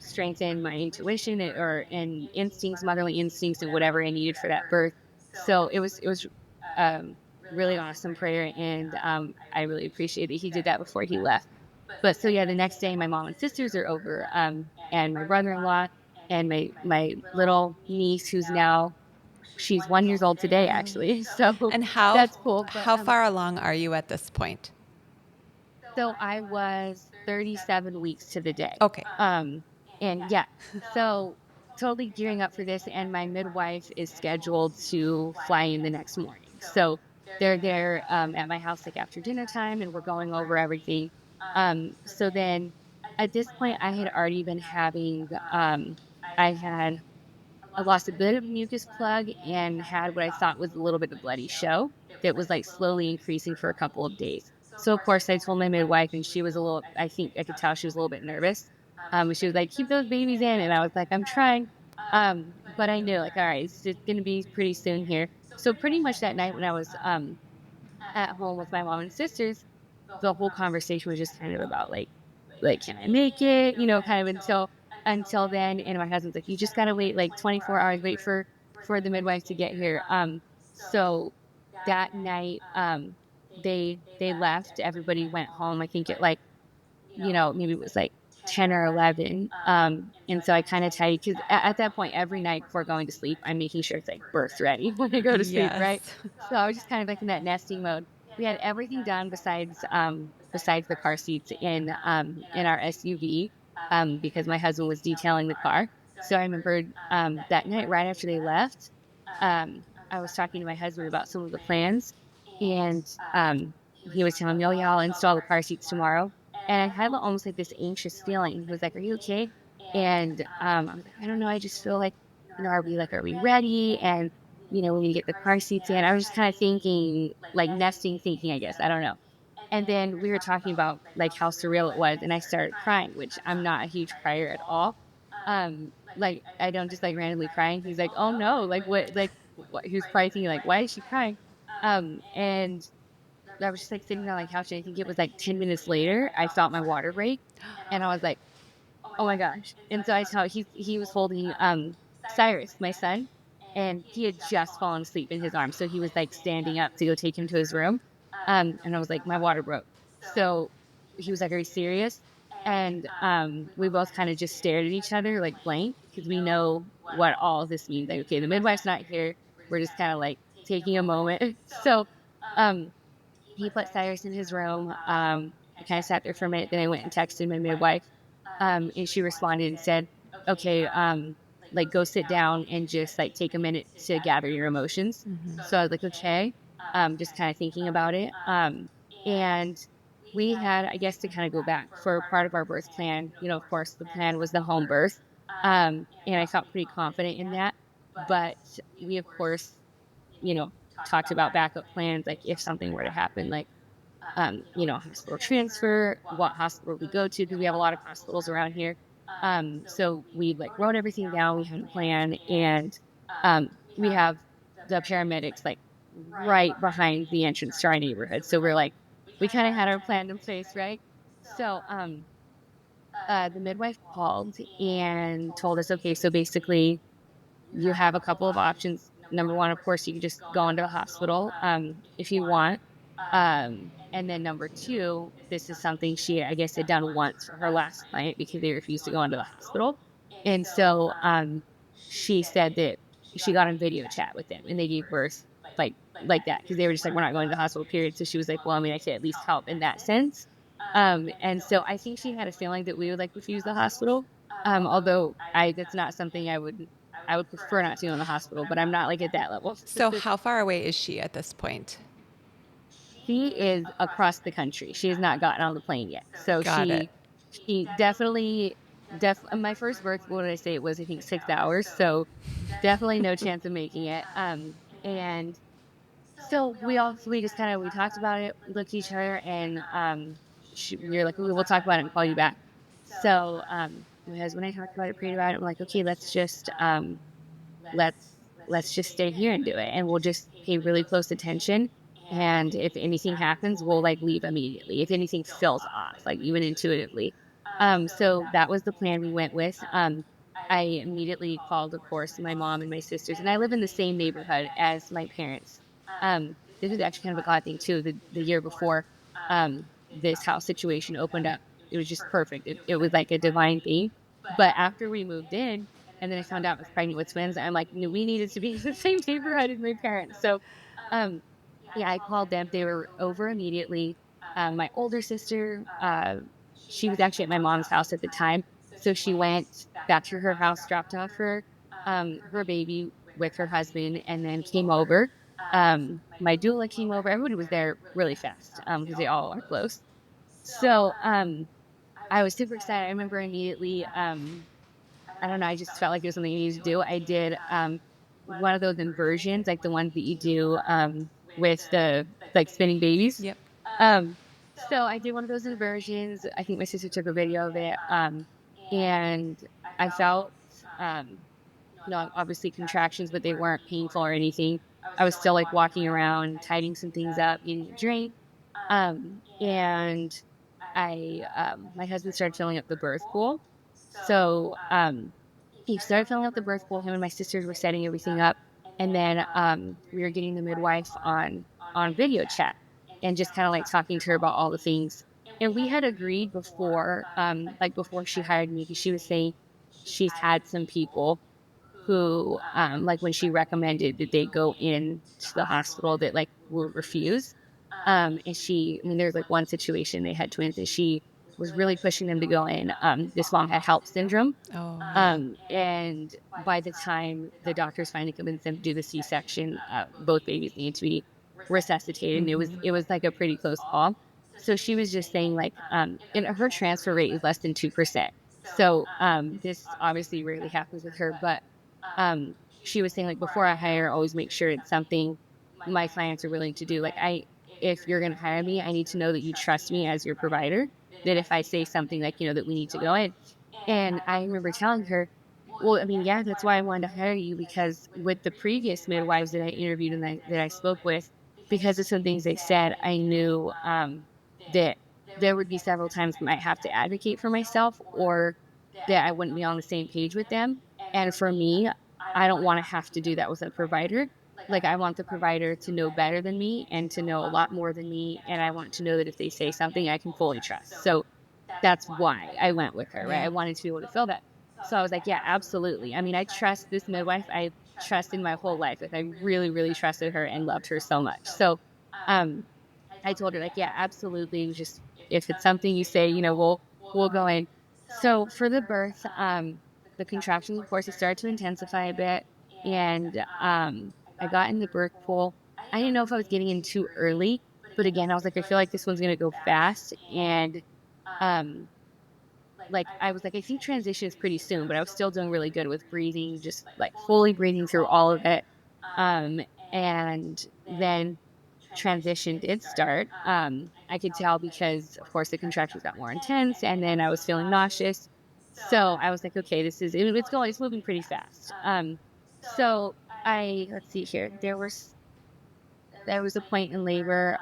strengthen my intuition and instincts, motherly instincts, and whatever I needed for that birth. So it was um, really awesome prayer, and I really appreciate that he did that before he left. But so yeah, the next day my mom and sisters are over, and my brother-in-law and my little niece who's now she's 1 years old today actually. So And how that's cool. But how far along are you at this point? so I was 37 weeks to the day. Okay. And yeah, so totally gearing up for this. And my midwife is scheduled to fly in the next morning. So they're there at my house like after dinner time and we're going over everything. So then at this point, I had already been having, I had I lost a bit of mucus plug and had what I thought was a little bit of bloody show that was like slowly increasing for a couple of days. So of course I told my midwife and she was a little, I think I could tell she was a little bit nervous. She was like, keep those babies in. And I was like, I'm trying. But I knew like, all right, it's going to be pretty soon here. So pretty much that night when I was at home with my mom and sisters, the whole conversation was just kind of about like can I make it? Kind of until then. And my husband's like, you just gotta wait like 24 hours, wait for the midwife to get here. So that night, they left. Everybody went home. I think it like maybe it was like 10 or 11. And so I kind of tied because at that point, every night before going to sleep, I'm making sure it's like birth ready when I go to sleep, right? Yes. So I was just kind of like in that nesting mode. We had everything done besides the car seats in our SUV because my husband was detailing the car. So I remembered that night right after they left, I was talking to my husband about some of the plans, and he was telling me, "Oh yeah, I'll install the car seats tomorrow." And I had almost like this anxious feeling. He was like, "Are you okay?" And I was like, "I don't know. I just feel like, are we ready?" And when we get the car seats in, I was just kind of thinking, like nesting thinking, I guess. I don't know. And then we were talking about like how surreal it was, and I started crying, which I'm not a huge crier at all. Like I don't just like randomly crying. He's like, "Oh no, like what? Like he was probably thinking like, why is she crying? And I was just like sitting on the couch, and I think it was like 10 minutes later, I felt my water break, and I was like, oh my gosh. And so I saw he was holding Cyrus, my son, and he had just fallen asleep in his arms. So he was like standing up to go take him to his room. And I was like, my water broke. So he was like, are you serious? And we both kind of just stared at each other like blank, because we know what all of this means. Like, okay, the midwife's not here. We're just kind of like taking a moment. So um he put Cyrus in his room. I kind of sat there for a minute. Then I went and texted my midwife. And she responded and said, okay, like go sit down and just like take a minute to gather your emotions. So I was like, okay, just kind of thinking about it. And we had, I guess, to kind of go back for part of our birth plan, of course, the plan was the home birth. And I felt pretty confident in that. But we, of course, you know, talked about backup plans, like if something were to happen, like, hospital transfer, what hospital we go to, because we have a lot of hospitals around here. So we like wrote everything down. We had a plan, and we have the paramedics like right behind the entrance to our neighborhood. So we're like, we kind of had our plan in place, right? So the midwife called and told us, okay, so basically you have a couple of options. Number one, of course, you can just go into the hospital if you want. And then number two, this is something she, I guess, had done once for her last client because they refused to go into the hospital. And so she said that she got on video chat with them and they gave birth like that, because they were just like, we're not going to the hospital, period. So she was like, well, I mean, I could at least help in that sense. And so I think she had a feeling that we would like refuse the hospital. Although that's not something I would prefer not to go in the hospital, but I'm not like at that level. So, how far away is she at this point? She is across the country. She has not gotten on the plane yet. So Got it. she definitely my first birth, what did I say? It was, I think, 6 hours. So definitely no chance of making it. And so we just kind of we talked about it, we looked at each other, and we were like, we'll talk about it and call you back. So my husband and I talked about it, prayed about it. I'm like, okay, let's let's just stay here and do it, and we'll just pay really close attention. And if anything happens, we'll like leave immediately if anything feels off, like even intuitively. So that was the plan we went with. I immediately called, of course, my mom and my sisters, and I live in the same neighborhood as my parents. This is actually kind of a God thing too. The year before this house situation opened up, it was just perfect. It was like a divine thing. But after we moved in, and then I found out I was pregnant with twins, I'm like, no, we needed to be in the same neighborhood as my parents. So, um, yeah, I called them. They were over immediately. My older sister, she was actually at my mom's house at the time. So she went back to her house, dropped off her baby with her husband, and then came over. My doula came over. Everybody was there really fast because they all are close. So I was super excited. I remember immediately. I don't know. I just felt like it was something I needed to do. I did one of those inversions, like the ones that you do with the like spinning babies. Yep. Um, so I did one of those inversions. I think my sister took a video of it, and I felt, obviously contractions, but they weren't painful or anything. I was still like walking around, tidying some things up, eating a drink, and my husband started filling up the birth pool. So he started filling up the birth pool. Him and my sisters were setting everything up, and then we were getting the midwife on video chat and just kind of like talking to her about all the things. And we had agreed before, like before she hired me, because she was saying she's had some people who, like when she recommended that they go in to the hospital, that like were refused. And I mean, there's like one situation they had twins, and she was really pushing them to go in. This mom had HELP syndrome. Oh, yeah. And by the time the doctors finally convinced them to do the C-section, both babies needed to be resuscitated, and it was like a pretty close call. So she was just saying like, and her transfer rate is less than 2%. So this obviously rarely happens with her, but she was saying like, before I hire, always make sure it's something my clients are willing to do. Like if you're going to hire me, I need to know that you trust me as your provider. That if I say something like, that we need to go in. And I remember telling her, Well, I mean, yeah, that's why I wanted to hire you, because with the previous midwives that I interviewed and that I spoke with, because of some things they said, I knew that there would be several times I might have to advocate for myself, or that I wouldn't be on the same page with them. And for me, I don't want to have to do that with a provider. Like, I want the provider to know better than me and to know a lot more than me. And I want to know that if they say something, I can fully trust. So that's why I went with her, right? Yeah. I wanted to be able to feel that. So I was like, yeah, absolutely. I mean, I trust this midwife. I trusted my whole life. Like, I really, really trusted her and loved her so much. So um I told her, like, yeah, absolutely. Just if it's something you say, we'll go in. So for the birth, the contractions, of course, it started to intensify a bit. And I got in the birth pool. I didn't know if I was getting in too early, but again, I was like, I feel like this one's gonna go fast. And um like, I was like, I think transition is pretty soon, but I was still doing really good with breathing, just like fully breathing through all of it. Um, and then transition did start. I could tell because, of course, the contractions got more intense, and then I was feeling nauseous. So I was like, okay, it's moving pretty fast. So let's see here. There was a point in labor,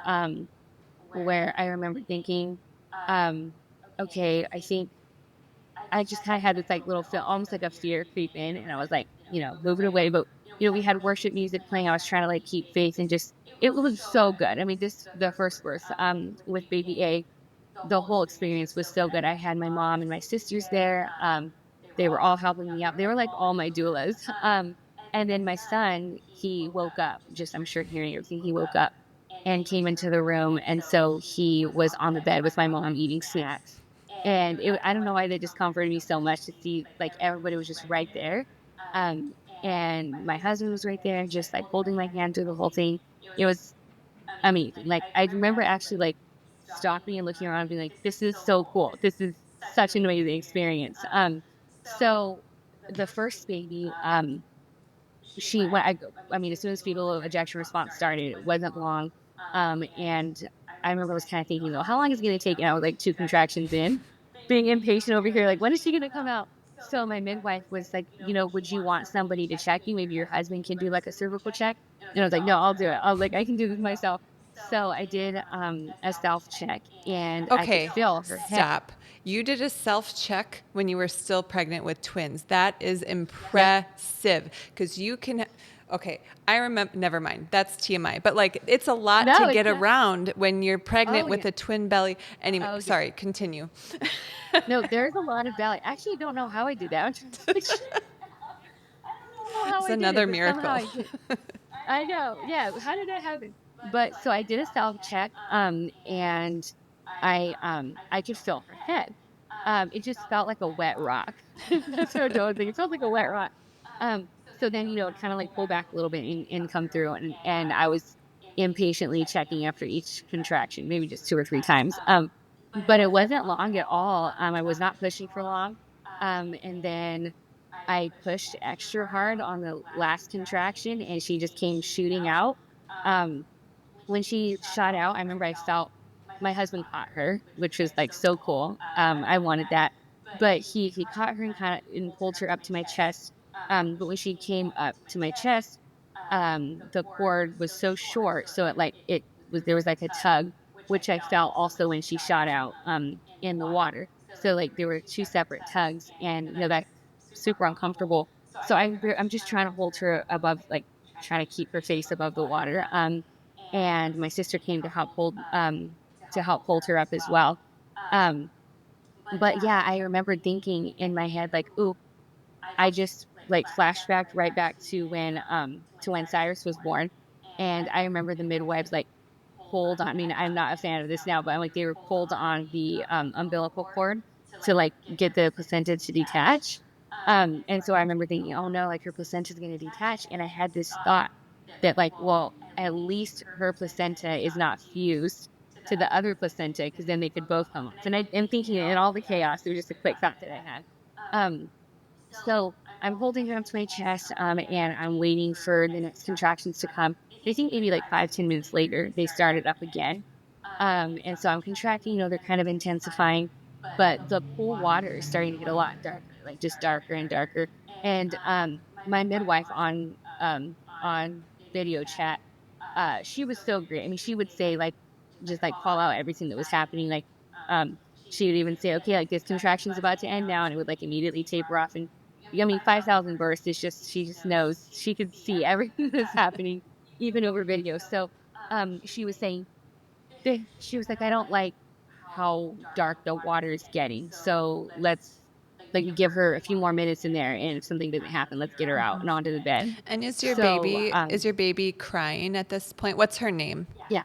where I remember thinking, um, okay, I think I just kind of had this like little feel, almost like a fear creep in, and I was like, move it away. But we had worship music playing. I was trying to like keep faith, and just it was so good. I mean, the first verse, with baby A, the whole experience was so good. I had my mom and my sisters there. They were all helping me out. They were like all my doulas. And then my son, he woke up. Just, I'm sure, hearing everything, he woke up and came into the room, and so he was on the bed with my mom eating snacks. And I don't know why that just comforted me so much to see like everybody was just right there. Um, and my husband was right there, just like holding my hand through the whole thing. It was amazing. Like, I remember actually like stopping and looking around and being like, this is so cool. This is such an amazing experience. So the first baby, she went, I mean, as soon as fetal ejection response started, it wasn't long. And I remember I was kind of thinking, though, how long is it going to take? And I was like two contractions in, being impatient over here, like, when is she going to come out? So my midwife was like, would you want somebody to check you? Maybe your husband can do like a cervical check. And I was like, no, I'll do it. I was like, I can do this myself. So I did a self check, and I could Okay, feel her head. stop. You did a self check when you were still pregnant with twins. That is Yep. impressive because you can. Okay, I remember. Never mind. That's TMI. But like, it's a lot to No, get it's not. around when you're pregnant Oh, with yeah. a twin belly. Anyway, Oh, yeah. sorry. Continue. No, there's a lot of ballet. Actually, I don't know how I did that. I'm trying to picture. I don't know how It's I did it, another but somehow miracle. I did. I know. Yeah. How did that happen? But so I did a self check, and I could feel her head. It just felt like a wet rock. That's what I don't think. It felt like a wet rock. So then, it kind of like pull back a little bit and come through, and I was impatiently checking after each contraction, maybe just two or three times. But it wasn't long at all. I was not pushing for long. And then I pushed extra hard on the last contraction, and she just came shooting out. Um, when she shot out, I remember I felt my husband caught her, which was like so cool. I wanted that, but he caught her and kind of and pulled her up to my chest. But when she came up to my chest, the cord was so short, so it was there was like a tug, which I felt also when she shot out in the water. So like there were two separate tugs, and that's super uncomfortable. So I'm just trying to hold her above, like trying to keep her face above the water. And my sister came to help hold her up as well. Um, but yeah, I remember thinking in my head like, "Ooh, I just like flashbacked right back to when Cyrus was born." And I remember the midwives like pulled on. I mean, I'm not a fan of this now, but I'm like they were pulled on the umbilical cord to like get the placenta to detach. And so I remember thinking, oh no, like her placenta is going to detach. And I had this thought that like, well, at least her placenta is not fused to the other placenta, because then they could both come off. And I'm thinking in all the chaos, it was just a quick thought that I had. Um, so I'm holding her up to my chest, and I'm waiting for the next contractions to come. I think maybe like 5, 10 minutes later, they started up again. And so I'm contracting, they're kind of intensifying, but the pool water is starting to get a lot darker, like just darker and darker. And my midwife on video chat, she was so great. I mean, she would say like just like call out everything that was happening. Like she would even say, okay, like this contraction's about to end now, and it would like immediately taper off. And I mean, 5,000 births is just she just knows she could see everything that's happening even over video. So she was saying she was like, I don't like how dark the water is getting. So let's like give her a few more minutes in there. And if something doesn't happen, let's get her out and onto the bed. And So, is your baby crying at this point? What's her name? yeah.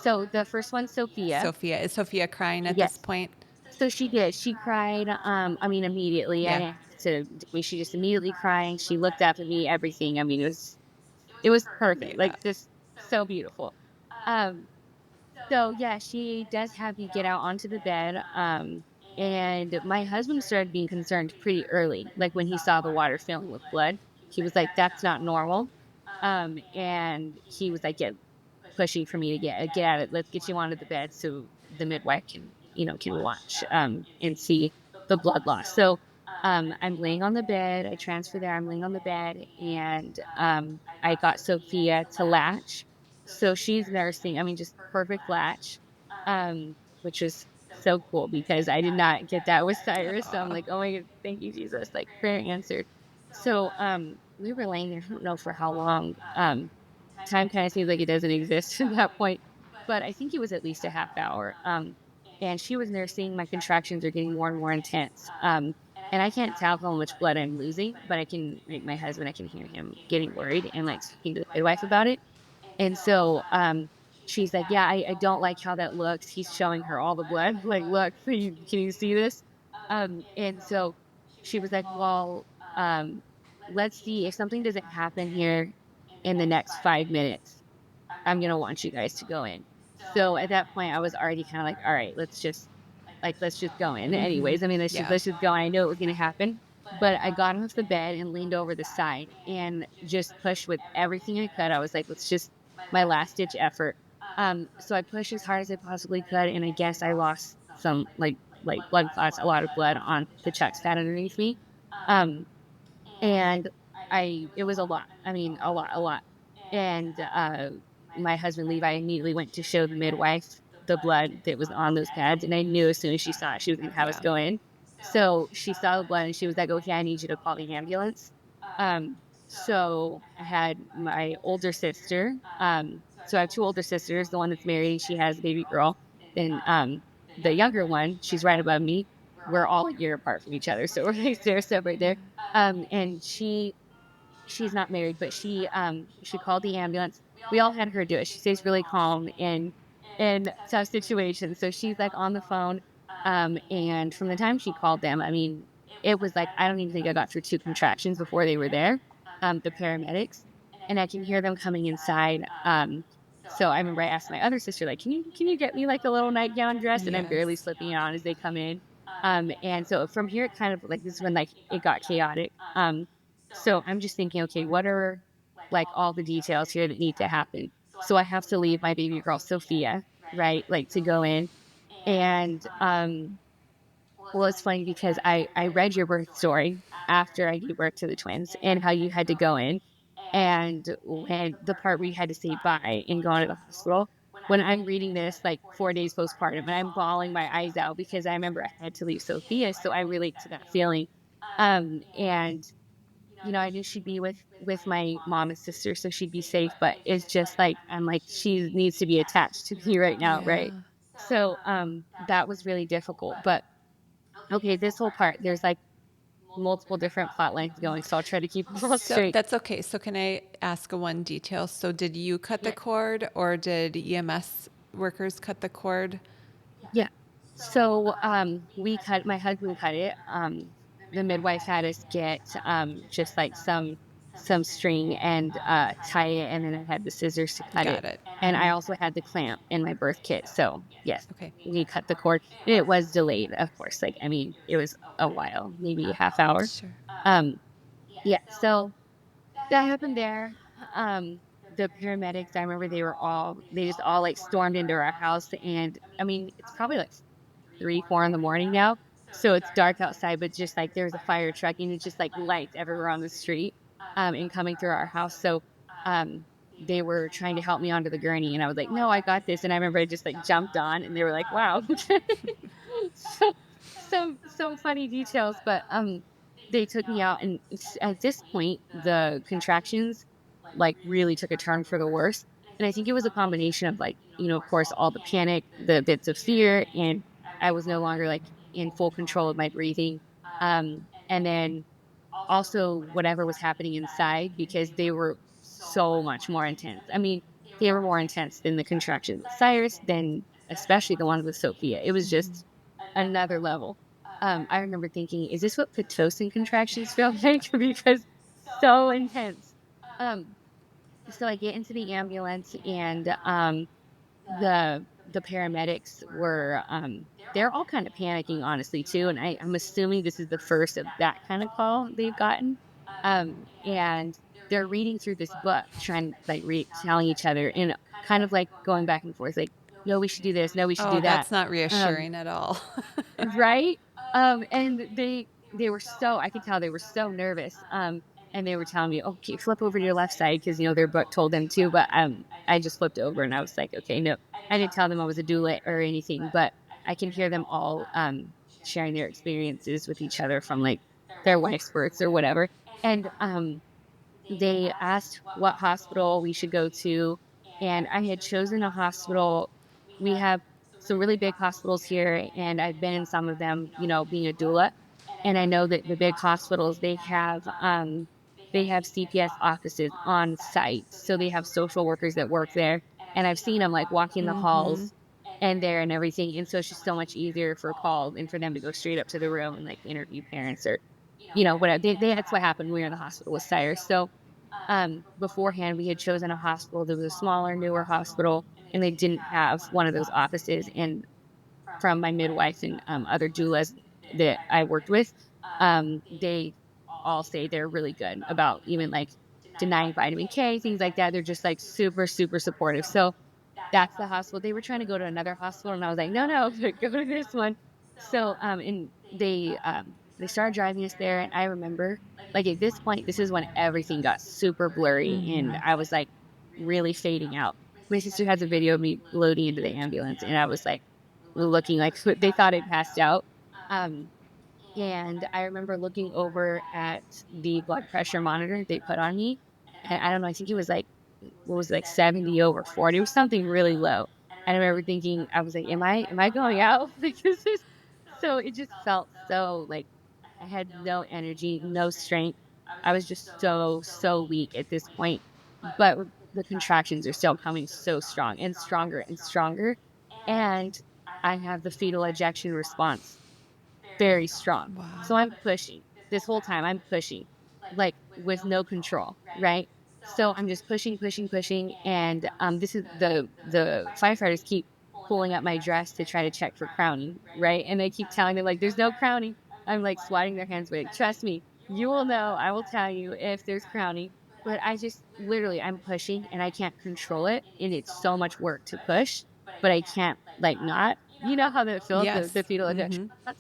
So the first one, Sophia. Sophia. Is Sophia crying at this Yes. point? So she did. She cried. I mean, immediately. I Yeah. didn't have to. I mean, she just immediately crying. She looked up at me. Everything. I mean, it was perfect. Yeah. Like just so beautiful. Um, So yeah, she does have me get out onto the bed. And my husband started being concerned pretty early, like when he saw the water filling with blood. He was like, "That's not normal." And he was like, "Get pushing for me to get at it. Let's get you onto the bed so the midwife can watch and see the blood loss." So I'm laying on the bed. I transfer there. I'm laying on the bed, and I got Sophia to latch. So she's nursing. I mean, just perfect latch, which was so cool because I did not get that with Cyrus. So I'm Aw. like, oh my god, thank you, Jesus, like prayer answered. So we were laying there. I don't know for how long. Time kind of seems like it doesn't exist at that point, but I think it was at least a half hour. And she was nursing. My contractions are getting more and more intense. And I can't tell how much blood I'm losing, but I can, like my husband, I can hear him getting worried and like talking to the midwife about it. And so she's like, yeah, I don't like how that looks. He's showing her all the blood. Like, look, can you see this? And so she was like, well, let's see if something doesn't happen here in the next 5 minutes. I'm gonna want you guys to go in. So at that point, I was already kind of like, all right, let's just go in. Mm-hmm. Anyways, I mean, let's just Yeah. let's just go. I knew it was gonna happen, but I got off the bed and leaned over the side and just pushed with everything I could. I was like, let's just my last ditch effort. So I pushed as hard as I possibly could, and I guess I lost some like blood clots, a lot of blood on the chest fat underneath me. Um, and it was a lot. I mean, a lot. And my husband Levi immediately went to show the midwife the blood that was on those pads, and I knew as soon as she saw it, she was going to have us Yeah. go in. So she saw the blood, and she was like, "Okay, I need you to call the ambulance." Um, so I had my older sister. So I have two older sisters. The one that's married, she has a baby girl. Then the younger one, she's right above me. We're all a year apart from each other, so we're right there, so right there. And she's not married, but she called the ambulance. We all had her do it. She stays really calm in tough situations. So she's like on the phone. And from the time she called them, I mean, it was like I don't even think I got through two contractions before they were there, the paramedics. And I can hear them coming inside. So I remember I asked my other sister, like, can you get me like a little nightgown dress? And I'm barely Yes. slipping it on as they come in. And so from here it kind of like this is when like it got chaotic. So I'm just thinking, okay, what are like all the details here that need to happen? So I have to leave my baby girl Sophia, right? Like to go in. And well, it's funny because I read your birth story after I gave birth to the twins and how you had to go in. And when the part where you had to say bye and go into the hospital, when I'm reading this like 4 days postpartum and I'm bawling my eyes out because I remember I had to leave Sophia. So I relate to that feeling. And I knew she'd be with my mom and sister, so she'd be safe. But it's just like I'm like she needs to be attached to me right now, right? Yeah. So that was really difficult. But okay, this whole part there's like multiple different plot lines going, so I'll try to keep them all So straight. that's okay. So can I ask a one detail? So did you cut the Yeah, cord or did EMS workers cut the cord? yeah. So my husband cut it. The midwife had us get just like some string and tie it, and then I had the scissors to cut it. Got it. And I also had the clamp in my birth kit. So yes, Okay. we cut the cord. And it was delayed, of course. Like I mean, it was a while, maybe a half hour. Sure. Um, yeah, so that happened there. The paramedics, I remember they just all like stormed into our house. And I mean, it's probably like 3, 4 in the morning now. So it's dark outside, but just like there's a fire truck and it's just like lights everywhere on the street, and coming through our house. So, um, they were trying to help me onto the gurney, and I was like, "No, I got this." And I remember I just like jumped on, and they were like, "Wow." So some funny details, but they took me out, and at this point, the contractions like really took a turn for the worse. And I think it was a combination of like, of course, all the panic, the bits of fear, and I was no longer like in full control of my breathing. And then also whatever was happening inside because they were so much more intense. I mean, they were more intense than the contractions with Cyrus, than especially the ones with Sophia. It was Mhm. just another level. I remember thinking, is this what Pitocin contractions feel like? Because so intense. Um, so I get into the ambulance, and the paramedics were they're all kind of panicking, honestly, too, and I'm assuming this is the first of that kind of call they've gotten. And they're reading through this book, trying like telling each other, and kind of like going back and forth, like, no, we should do this, no, we should Oh, do that. that's not um reassuring at all. Right? And they were so, I could tell they were so nervous. And they were telling me, "Okay, flip over to your left side," because their book told them to. But I just flipped over, and I was like, "Okay, no." I didn't tell them I was a doula or anything, but I can hear them all sharing their experiences with each other from like their wife's births or whatever. And they asked what hospital we should go to, and I had chosen a hospital. We have some really big hospitals here, and I've been in some of them, being a doula. And I know that the big hospitals, they have CPS offices on site. So they have social workers that work there. And I've seen them like walking the Mhm. halls and there and everything. And so it's just so much easier for a call and for them to go straight up to the room and like interview parents or, whatever. That's what happened when we were in the hospital with Cyrus. So beforehand, we had chosen a hospital that was a smaller, newer hospital, and they didn't have one of those offices. And from my midwife and other doulas that I worked with, they all say they're really good about even like denying vitamin K, things like that. They're just like super, super supportive. So that's the hospital. They were trying to go to another hospital, and I was like, no, no, go to this one. So, and they started driving us there, and I remember, like at this point, this is when everything got super blurry, and Mhm. I was like really fading out. My sister has a video of me loading into the ambulance, and I was like looking like they thought I passed out. Um, and I remember looking over at the blood pressure monitor they put on me. And I don't know, I think it was like, what was it, like 70 over 40. It was something really low. And I remember thinking, I was like, am I going out? Because so it just felt so like I had no energy, no strength. I was just so, so weak at this point. But the contractions are still coming so strong and stronger and stronger. And I have the fetal ejection response very strong. So Wow. I'm pushing this whole time. I'm pushing like with no control, right? So I'm just pushing, pushing, pushing, and this is the firefighters keep pulling up my dress to try to check for crowning, right? And they keep telling them like, "There's no crowning." I'm like swatting their hands away. Trust me, you will know. I will tell you if there's crowning. But I just literally I'm pushing and I can't control it, and it's so much work to push, but I can't like not. You know how that feels, the Yes. fetal ejection. Mhm.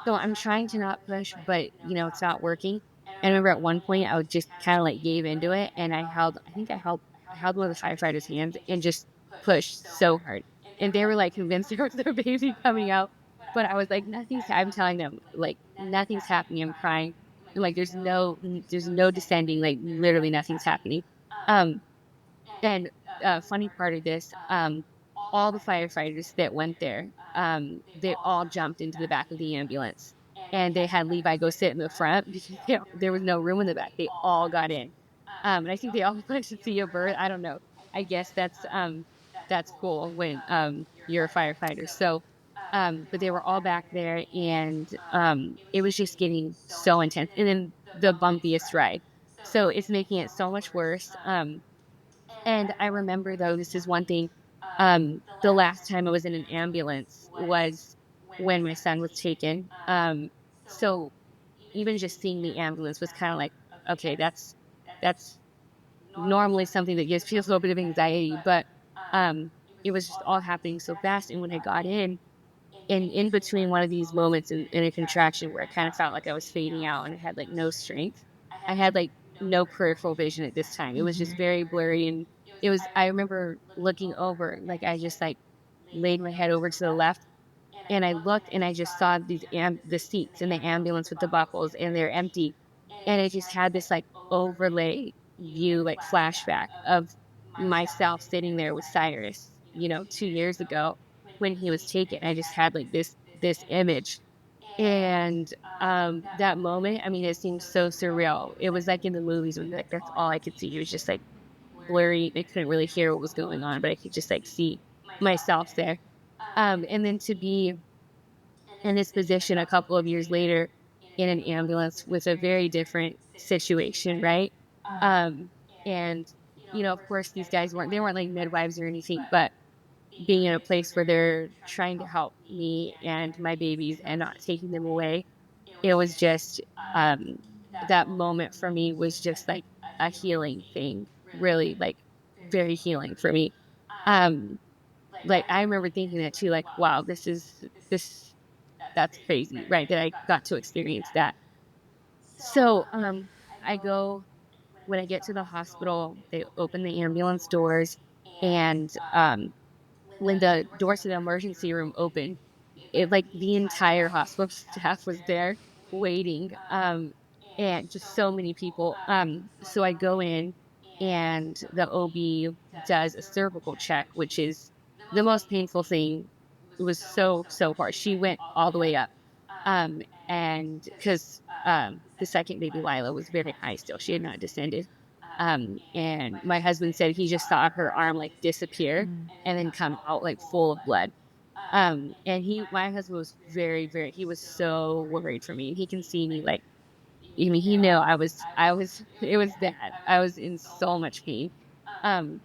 So I'm trying to not push, but it's not working. And I remember at one point I was just kind of like gave into it, and I held one of the firefighters' hands and just pushed so hard. And they were like convinced there was a baby coming out. But I was like, I'm telling them like nothing's happening. I'm crying. And, like there's no descending, like literally nothing's happening. Um and funny part of this, all the firefighters that went there, they all jumped into the back of the ambulance, and they had Levi go sit in the front because there was no room in the back. They all got in, and I think they all wanted to see a birth. I don't know. I guess that's cool when you're a firefighter. So, but they were all back there, and it was just getting so intense, and then the bumpiest ride. So it's making it so much worse. And I remember though, this is one thing, the last time I was in an ambulance was when my son was taken. So even just seeing the ambulance was kind of like, okay, that's normally something that gives feels a little bit of anxiety, but it was just all happening so fast. And when I got in, in between one of these moments in a contraction where I kind of felt like I was fading out and I had like no strength, I had like no peripheral vision at this time. It was just Mhm. very blurry. And I remember looking over, like I just like laid my head over to the left and I looked and I just saw the seats in the ambulance with the buckles and they're empty. And I just had this like overlay view, like flashback of myself sitting there with Cyrus, 2 years ago when he was taken. I just had like this image. And that moment, I mean, it seemed so surreal. It was like in the movies when like that's all I could see. It was just like blurry. I couldn't really hear what was going on, but I could just like see myself there. And then to be in this position a couple of years later in an ambulance with a very different situation, right? Um, and of course, these guys weren't like midwives or anything, but being in a place where they're trying to help me and my babies and not taking them away, it was just that moment for me was just like a healing thing, really like very healing for me. Um, like I remember thinking that too, like, wow, this that's crazy, right? That I got to experience that. So, I go when I get to the hospital, they open the ambulance doors, and when the doors to the emergency room open, it like the entire hospital staff was there waiting, and just so many people. So I go in, and the OB does a cervical check, which is the most painful thing. It was so hard. She went all the way up, and because the second baby Lila was very high still, she had not descended. And my husband said he just saw her arm like disappear Mm. and then come out like full of blood. And my husband was very, he was so worried for me. He can see me like, I mean, he knew it was bad. I was in so much pain. Um,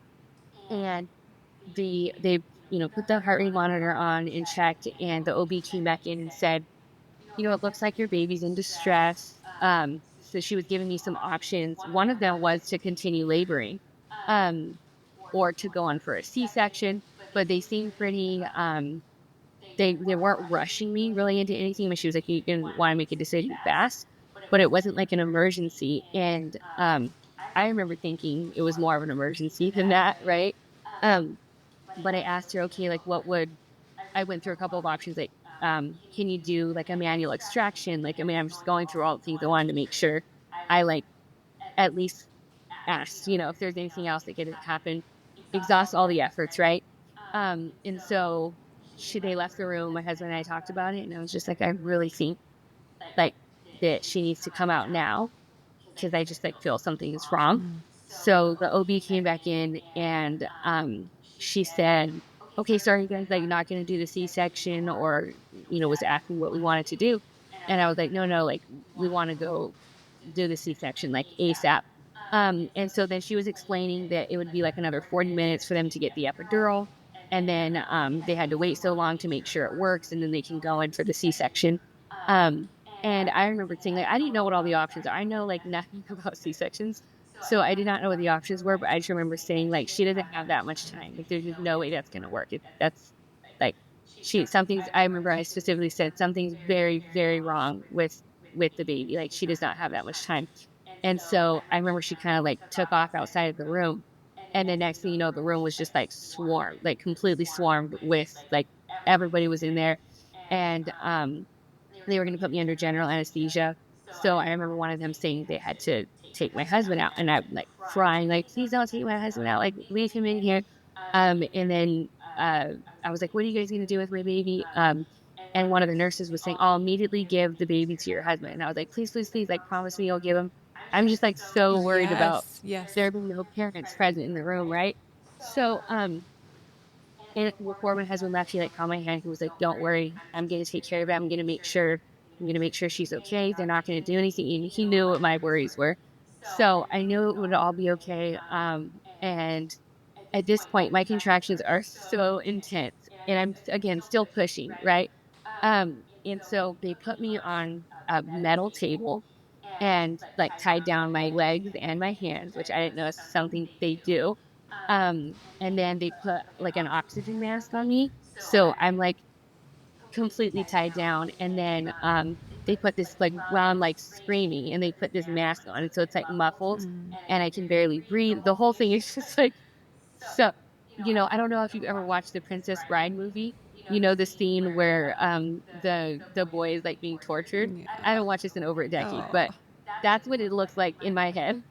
and they, put the heart rate monitor on and checked, and the OB came back in and said, it looks like your baby's in distress. So she was giving me some options. One of them was to continue laboring, um, or to go on for a C-section, but they seemed pretty, they weren't rushing me really into anything, but she was like, "You didn't wanna make a decision fast," but it wasn't like an emergency, and, I remember thinking it was more of an emergency than that, right? Um, but I asked her, "Okay, like, what would" I went through a couple of options, like, "Can you do, like, a manual extraction?" Like, I mean, I'm just going through all the things I wanted to make sure I, like, at least asked, if there's anything else that could happen, exhaust all the efforts, right? And so they left the room. My husband and I talked about it, and I was just like, I really think like that she needs to come out now because I just like feel something is wrong. Mm. So the OB came back in and she said, "Okay, so are you guys like not going to do the C-section?" Or was asking what we wanted to do, and I was like, "No, no, like we want to go do the C-section like ASAP." And so then she was explaining that it would be like another 40 minutes for them to get the epidural. And then they had to wait so long to make sure it works and then they can go in for the C-section. Um, and I remember saying, like, I didn't know what all the options are. I know like nothing about C-sections. So I did not know what the options were, but I just remember saying, like, she doesn't have that much time. Like, there's just no way that's going to work. That's like, I remember I specifically said something's very wrong with the baby. Like, she does not have that much time. And so I remember she kind of like took off outside of the room. And the next thing you know, the room was just like swarmed, like completely swarmed with like everybody was in there. And they were going to put me under general anesthesia. So I remember one of them saying they had to take my husband out. And I'm like crying, like, please don't take my husband out. Like, leave him in here. And then I was like, what are you guys going to do with my baby? And one of the nurses was saying, I'll immediately give the baby to your husband. And I was like, please, like, promise me you'll give him. I'm just like so worried about Yes, yes. there being no parents present in the room, right? So, and before my husband left, he like held my hand. He was like, "Don't worry, I'm gonna take care of it. I'm gonna make sure she's okay. They're not gonna do anything." And he knew what my worries were, so I knew it would all be okay. And at this point, my contractions are so intense, and I'm again still pushing, right? And so they put me on a metal table and like tied down my legs and my hands, which I didn't know is something they do. And then they put like an oxygen mask on me. So I'm like completely tied down. And then they put this like while I'm like screaming, and they put this mask on, and so it's like muffled, Mm. and I can barely breathe. The whole thing is just like so. I don't know if you've ever watched the Princess Bride movie. The scene where the boy is like being tortured. Yeah. I haven't watched this in over a decade, Oh. but that's what it looks like in my head.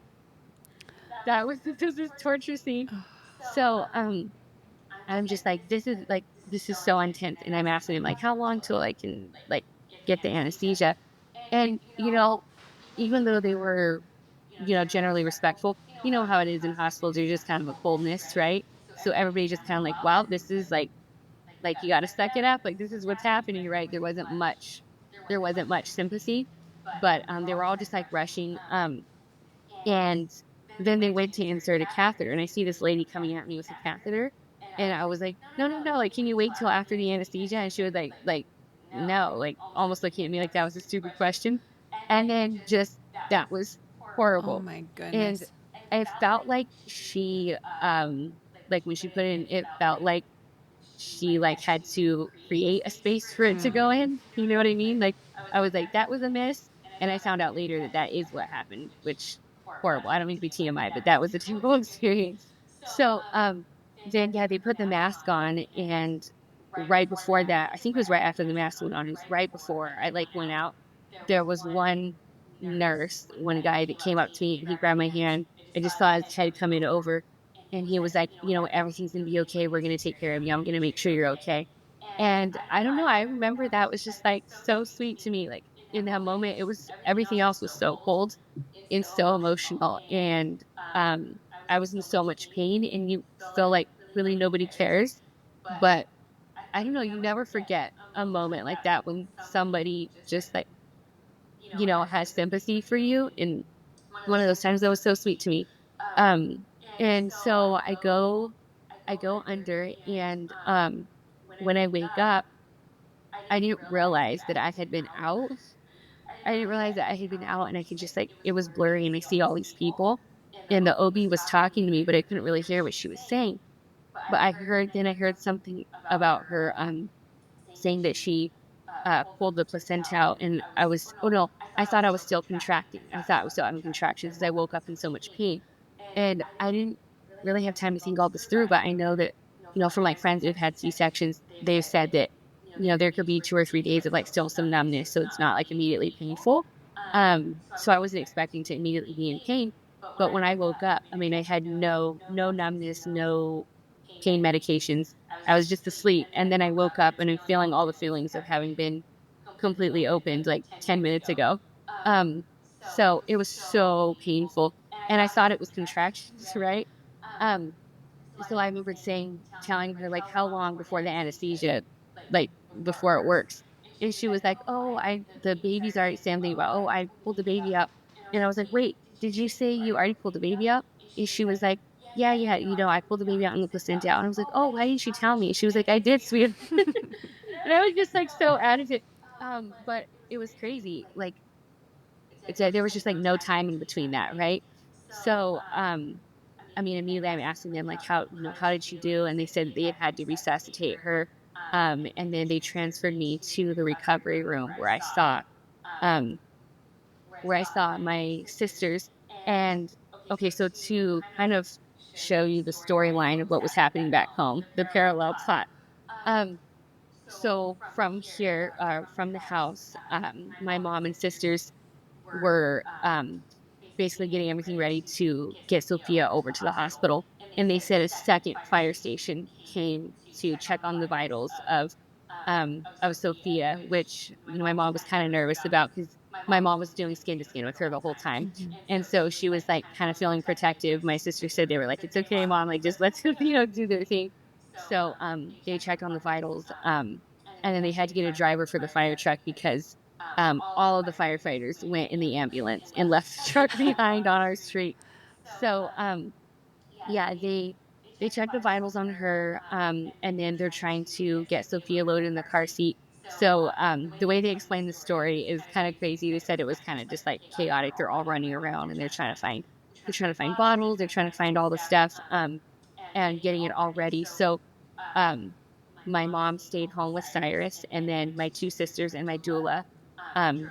That was this torture scene. So I'm just like, this is so intense. And I'm asking him like how long till I can like get the anesthesia. And even though they were, generally respectful, you know how it is in hospitals, there's just kind of a coldness, right? So everybody just kind of like, wow, this is like you gotta suck it up. Like this is what's happening, right? There wasn't much sympathy, but they were all just like rushing. And then they went to insert a catheter, and I see this lady coming at me with a catheter, and I was like, "No, no, no! Like, can you wait till after the anesthesia?" And she was like, no, like almost looking at me like that was a stupid question. And then just that was Oh horrible, my and goodness. I felt like she, like when she put it in, it felt like she like had to create a space for it to go Mm. in. You know what I mean? Like I was like, that was a miss. And I found out later that that is what happened, which horrible. I don't mean to be TMI, but that was a terrible experience. So, then yeah, they put the mask on, and right before that, I think it was right after the mask went on, it was right before I like went out. There was one guy that came up to me, and he grabbed my hand. I just saw his head coming over, and he was like, everything's gonna be okay. We're gonna take care of you. I'm gonna make sure you're okay. And I don't know. I remember that was just like so sweet to me. Like in that moment, it was everything else was so cold and so emotional, and I was in so much pain, and you feel like really nobody cares. But I don't know. You never forget a moment like that when somebody just like has sympathy for you. And one of those times that was so sweet to me. Um, and so I go under, and when I wake up, I didn't realize that I had been out. I didn't realize that I had been out, and I could just like it was blurry, and I see all these people, and the OB was talking to me, but I couldn't really hear what she was saying. But I heard something about her saying that she pulled the placenta out, and oh no, I thought I was still contracting. I thought I was still having contractions because I woke up in so much pain. And I didn't really have time to think all this through, but I know that, from my friends who've had C-sections, they've said that, there could be 2 or 3 days of like still some numbness. So it's not like immediately painful. So I wasn't expecting to immediately be in pain. But when I woke up, I mean, I had no numbness, no pain medications. I was just asleep. And then I woke up and I'm feeling all the feelings of having been completely opened like 10 minutes ago. Um, so it was so painful. And I thought it was contractions, right? Um, so I remember telling her like how long before the anesthesia, like before it works. And she was like, "Oh, the baby's already something about, oh, I pulled the baby up." And I was like, "Wait, did you say you already pulled the baby up?" And she was like, "Yeah, yeah, I pulled the baby out and the placenta out." And I was like, "Oh, why didn't you tell me?" She was like, "I did, sweet." And I was just like so out of it. But it was crazy. Like there was just like no time in between that, right? So I mean, immediately I'm asking them like how did she do? And they said that they had to resuscitate her. And then they transferred me to the recovery room um, where I saw my sisters. And okay, so to kind of show you the storyline of what was happening back home, the parallel plot. Um, so from here, from the house, my mom and sisters were basically getting everything ready to get Sophia over to the hospital. And they said a second fire station came to check on the vitals of Sophia, which my mom was kind of nervous about because my mom was doing skin to skin with her the whole time. Mhm. And so she was like kind of feeling protective. My sister said they were like, "It's okay, mom, like just let's do their thing." So they checked on the vitals. And then they had to get a driver for the fire truck because all of the firefighters went in the ambulance and left the truck behind on our street. So, yeah, they checked the vitals on her, and then they're trying to get Sophia loaded in the car seat. So, the way they explained the story is kind of crazy. They said it was kind of just like chaotic. They're all running around and they're trying to find bottles, they're trying to find all the stuff, and getting it all ready. So, um, my mom stayed home with Cyrus, and then my two sisters and my doula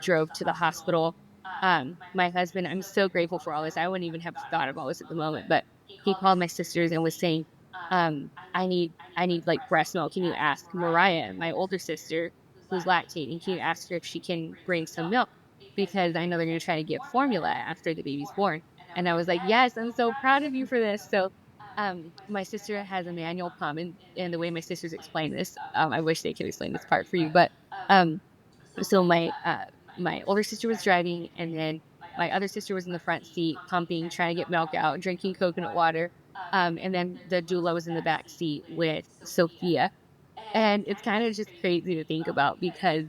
drove to the hospital. My husband, I'm so grateful for all this. I wouldn't even have thought of all this at the moment, but he called my sisters and was saying, I need like breast milk. Can you ask Mariah, my older sister, who's lactating, can you ask her if she can bring some milk? Because I know they're going to try to get formula after the baby's born. And I was like, yes, I'm so proud of you for this. So my sister has a manual pump, and the way my sisters explain this, I wish they could explain this part for you, but um, so my older sister was driving, and then my other sister was in the front seat, pumping, trying to get milk out, drinking coconut water, and then the doula was in the back seat with Sophia. And it's kind of just crazy to think about because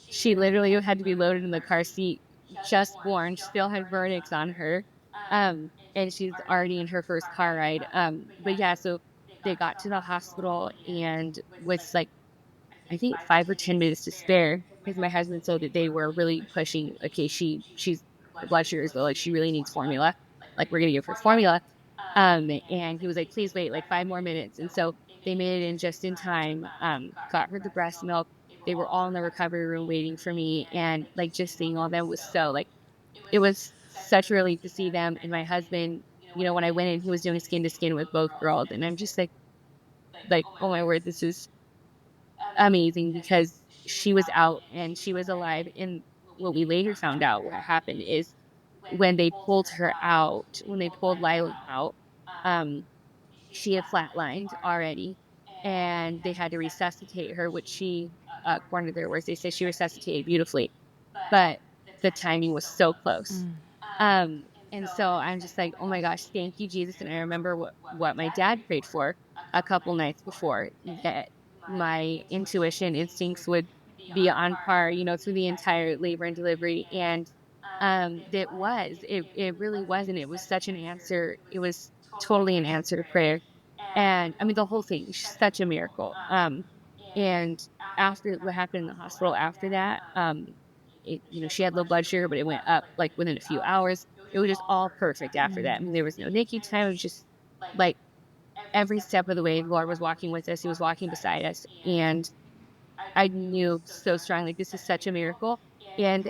she literally had to be loaded in the car seat, just born, still had vernix on her. And she's already in her first car ride. But yeah, so they got to the hospital, and with like I think 5 or 10 minutes to spare, because my husband said that they were really pushing, okay, she's her blood sugar is low, like she really needs formula. Like we're gonna give her formula. And he was like, please wait like 5 more minutes. And so they made it in just in time, got her the breast milk. They were all in the recovery room waiting for me. And like just seeing all them was so like it was such a relief to see them. And my husband, when I went in, he was doing skin to skin with both girls. And I'm just like, oh my word, this is amazing because she was out and she was alive. And what we later found out what happened is when they pulled her out, when they pulled Lila out, um, she had flatlined already and they had to resuscitate her, which according to their words, they say she resuscitated beautifully, but the timing was so close. Mm. And so I'm just like, oh my gosh, thank you, Jesus. And I remember what my dad prayed for a couple nights before, that my intuition instincts would be on par, through the entire labor and delivery. And it really was. And it was such an answer. It was totally an answer to prayer. And I mean, the whole thing is such a miracle. And after what happened in the hospital after that, she had low blood sugar, but it went up like within a few hours. It was just all perfect after that. I mean, there was no NICU time. It was just like every step of the way, the Lord was walking with us. He was walking beside us. And I knew so strongly, this is such a miracle. And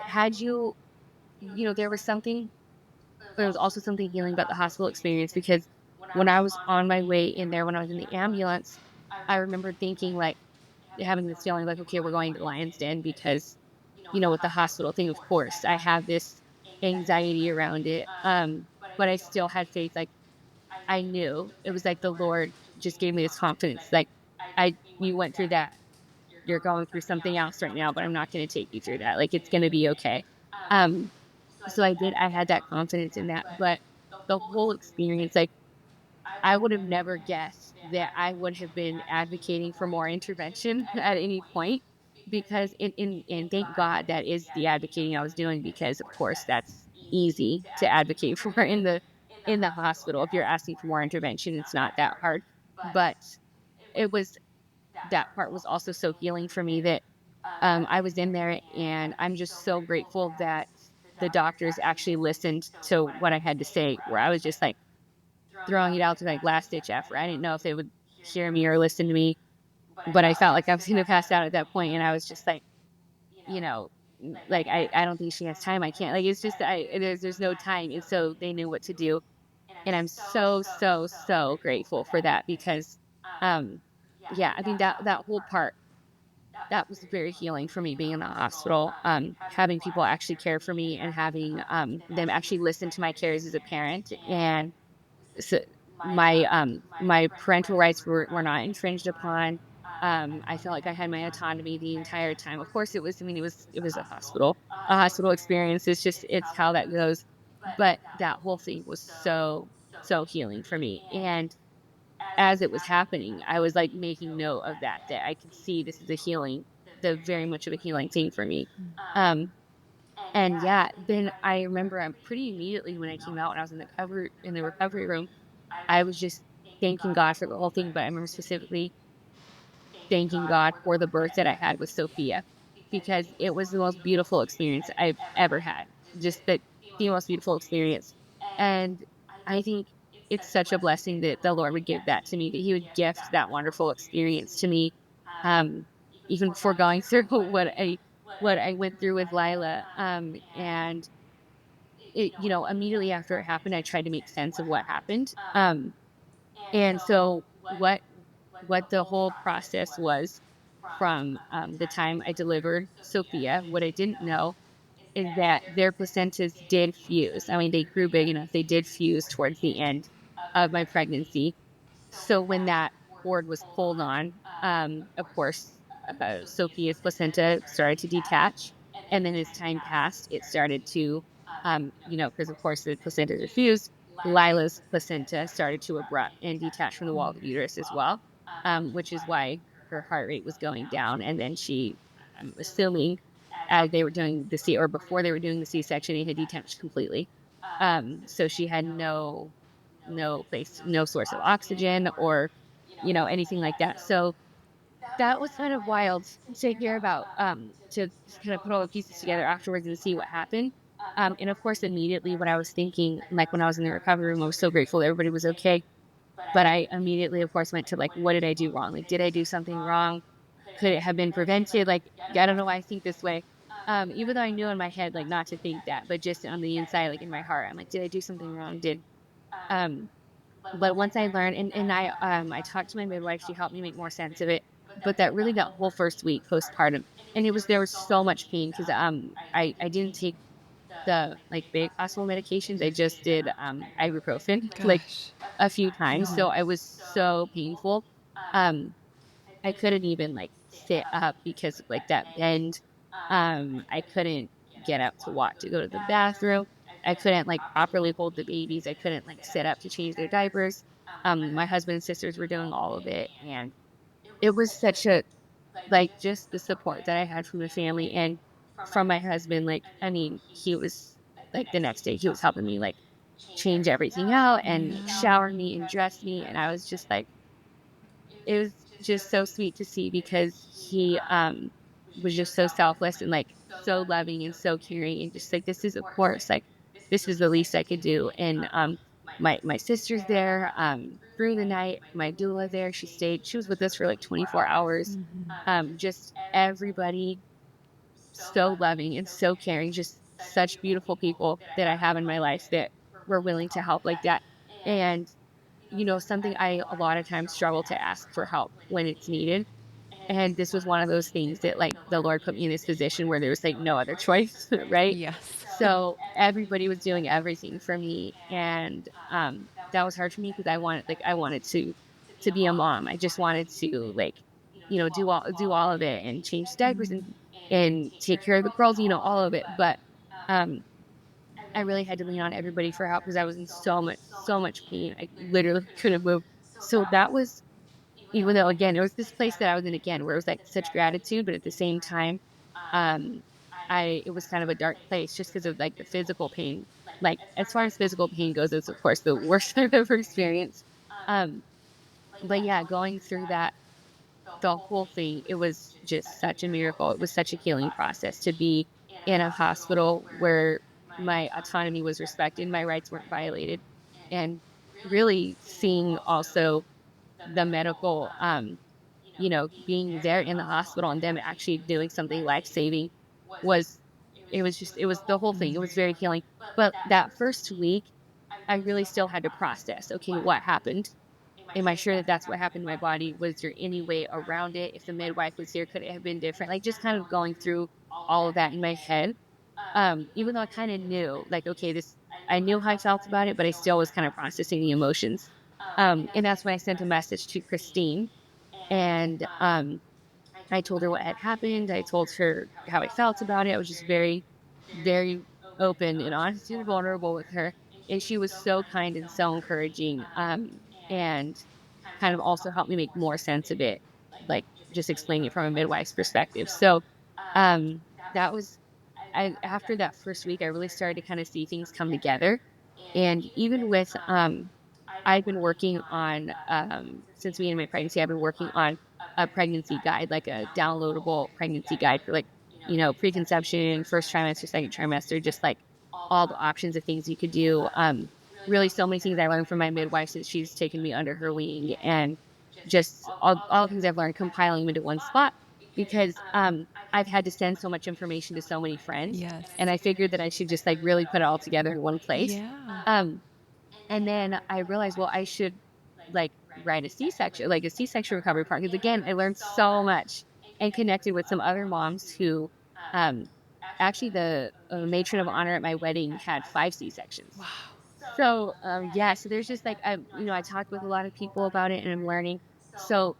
there was also something healing about the hospital experience because when I was on my way in there, when I was in the ambulance, I remember thinking like, having this feeling like, okay, we're going to the Lion's Den because, with the hospital thing, of course, I have this anxiety around it. But I still had faith. Like I knew it was like the Lord just gave me this confidence. Like you went through that. You're going through something else right now, but I'm not going to take you through that. Like it's going to be okay. Um, so I had that confidence in that, but the whole experience, like I would have never guessed that I would have been advocating for more intervention at any point because and thank God that is the advocating I was doing because of course that's easy to advocate for in the hospital. If you're asking for more intervention, it's not that hard. But it was that part was also so healing for me that I was in there and I'm just so grateful that the doctors actually listened to what I had to say, where I was just like throwing it out to like last ditch effort. I didn't know if they would hear me or listen to me, but I felt like I was going to pass out at that point, and I was just like, you know, like I don't think she has time. I can't. Like it's just there's no time, and so they knew what to do, and I'm so so so grateful for that because, um, yeah, I mean that whole part that was very healing for me being in the hospital, having people actually care for me and having them actually listen to my cares as a parent and so my parental rights were not infringed upon. I felt like I had my autonomy the entire time. Of course, it was a hospital experience. It's how that goes. But that whole thing was so so healing for me. And as it was happening, I was like making note of that I could see this is a healing, the very much of a healing thing for me. Um, and yeah, then I remember pretty immediately when I came out and I was in the recovery room. I was just thanking God for the whole thing, but I remember specifically thanking God for the birth that I had with Sophia because it was the most beautiful experience I've ever had. Just the most beautiful experience. And I think it's such a blessing that the Lord would give that to me, that He would gift that wonderful experience to me um, even before going through what I went through with Lila. And it, immediately after it happened, I tried to make sense of what happened. And so what the whole process was from the time I delivered Sophia, what I didn't know is that their placentas did fuse. I mean, they grew big enough; they did fuse towards the end of my pregnancy. So when that cord was pulled on, of course, Sophia's placenta started to detach, and then as time passed, it started to, because of course the placenta diffused, Lila's placenta started to abrupt and detach from the wall of the uterus as well, which is why her heart rate was going down, and then she, I'm assuming, as they were doing the C or before they were doing the C-section, it had detached completely. So she had no place, no source of oxygen or, anything like that. So that was kind of wild to hear about, to just kind of put all the pieces together afterwards and see what happened. And of course, immediately what I was thinking, like when I was in the recovery room, I was so grateful that everybody was okay. But I immediately, of course, went to like, what did I do wrong? Like, did I do something wrong? Could it have been prevented? Like, I don't know why I think this way. Even though I knew in my head, like, not to think that, but just on the inside, like in my heart, I'm like, did I do something wrong? Um, but once I learned and I talked to my midwife, she helped me make more sense of it. But that whole first week postpartum, and there was so much pain because I didn't take the like big hospital medications. I just did ibuprofen like Gosh. a few times. Mhm. So I was so painful. Um I couldn't even like sit up because of like that bend. I couldn't get up to walk to go to the bathroom. I couldn't like properly hold the babies. I couldn't like sit up to change their diapers. My husband and sisters were doing all of it. And it was such a, like, just the support that I had from the family and from my husband. Like, I mean, he was like the next day, he was helping me like change everything out and Yeah. shower me and dress me. And I was just like, it was just so sweet to see because he was just so selfless and like so loving and so caring and just like this is of course like this is the least I could do. And my sister's there through the night, my doula there, she was with us for like 24 hours. Mhm. Just everybody so loving and so caring, just such beautiful people that I have in my life that were willing to help like that. And something I a lot of times struggle to ask for help when it's needed. And this was one of those things that like the Lord put me in this position where there was like no other choice, right? Yes. So everybody was doing everything for me. And that was hard for me because I wanted to be a mom. I just wanted to like, do all of it and change diapers and take care of the girls, all of it. But um I really had to lean on everybody for help because I was in so much pain. I literally couldn't move. So that was, even though again, it was this place that I was in again where it was like such gratitude, but at the same time, um, it was kind of a dark place just because of like the physical pain. Like as far as physical pain goes, it's of course the worst I've ever experienced. Um, but yeah, going through that the whole thing, it was just such a miracle. It was such a healing process to be in a hospital where my autonomy was respected, my rights weren't violated, and really seeing also the medical, being there in the hospital and them actually doing something life saving was, it was the whole thing. It was very healing. But that first week, I really still had to process, okay, what happened? Am I sure that that's what happened to my body? Was there any way around it? If the midwife was here, could it have been different? Like just kind of going through all of that in my head. Even though I kind of knew, like, okay, I knew how I felt about it, but I still was kind of processing the emotions. And that's when I sent a message to Christine and I told her what had happened. I told her how I felt about it. I was just very, very open and honest and vulnerable with her. And she was so kind and so encouraging. And kind of also helped me make more sense of it, like just explaining it from a midwife's perspective. So that was, after that first week, I really started to kind of see things come together. And even with I've been working on, since beginning my pregnancy, I've been working on a pregnancy guide, like a downloadable pregnancy guide for like, preconception, first trimester, second trimester, just like all the options of things you could do. Really so many things I learned from my midwife since she's taken me under her wing and just all the things I've learned, compiling them into one spot because I've had to send so much information to so many friends, Yes. and I figured that I should just like really put it all together in one place. Yeah. Um, and then I realized, well, I should like write like a C-section recovery part. Because again, I learned so much and connected with some other moms who, um, actually the matron of honor at my wedding had 5 C-sections. Wow. So, yeah, so there's just like, I talked with a lot of people about it and I'm learning. So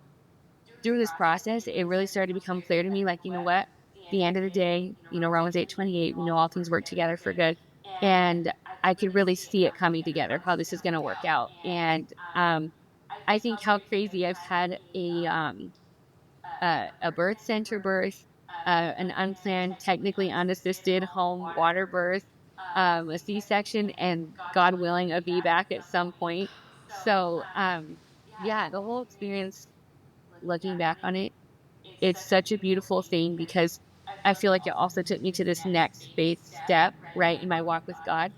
through this process, it really started to become clear to me, like, you know what, the end of the day, Romans 8:28, all things work together for good. And I could really see it coming together, how this is going to work out. And I think how crazy I've had a birth center birth, an unplanned, technically unassisted home water birth, a C-section, and God willing, a VBAC at some point. So, yeah, the whole experience, looking back on it, it's such a beautiful thing because I feel like it also took me to this next faith step, right, in my walk with God.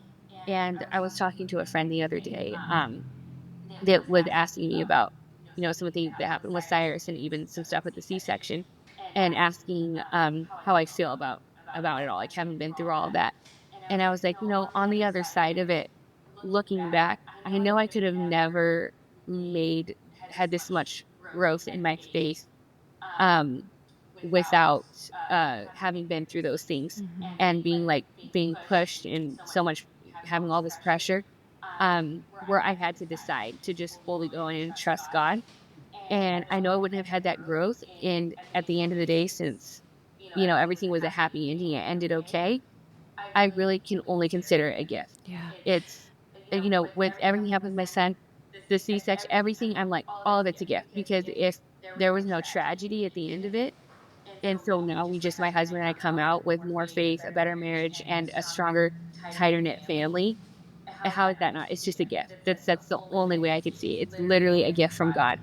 And I was talking to a friend the other day, that was asking me about, some of the things that happened with Cyrus and even some stuff with the C-section, and asking how I feel about it all, like having been through all of that. And I was like, on the other side of it, looking back, I know I could have never made had this much growth in my faith um without having been through those things and being pushed and so much, having all this pressure, where I had to decide to just fully go in and trust God. And I know I wouldn't have had that growth. And at the end of the day, since, everything was a happy ending, it ended okay. I really can only consider it a gift. Yeah. It's, with everything happened with my son, the C-section, everything, I'm like, all of it's a gift because if there was no tragedy at the end of it, and so now my husband and I come out with more faith, a better marriage, and a stronger, tighter knit family. And how is that not? It's just a gift. That's the only way I could see it. It's literally a gift from God.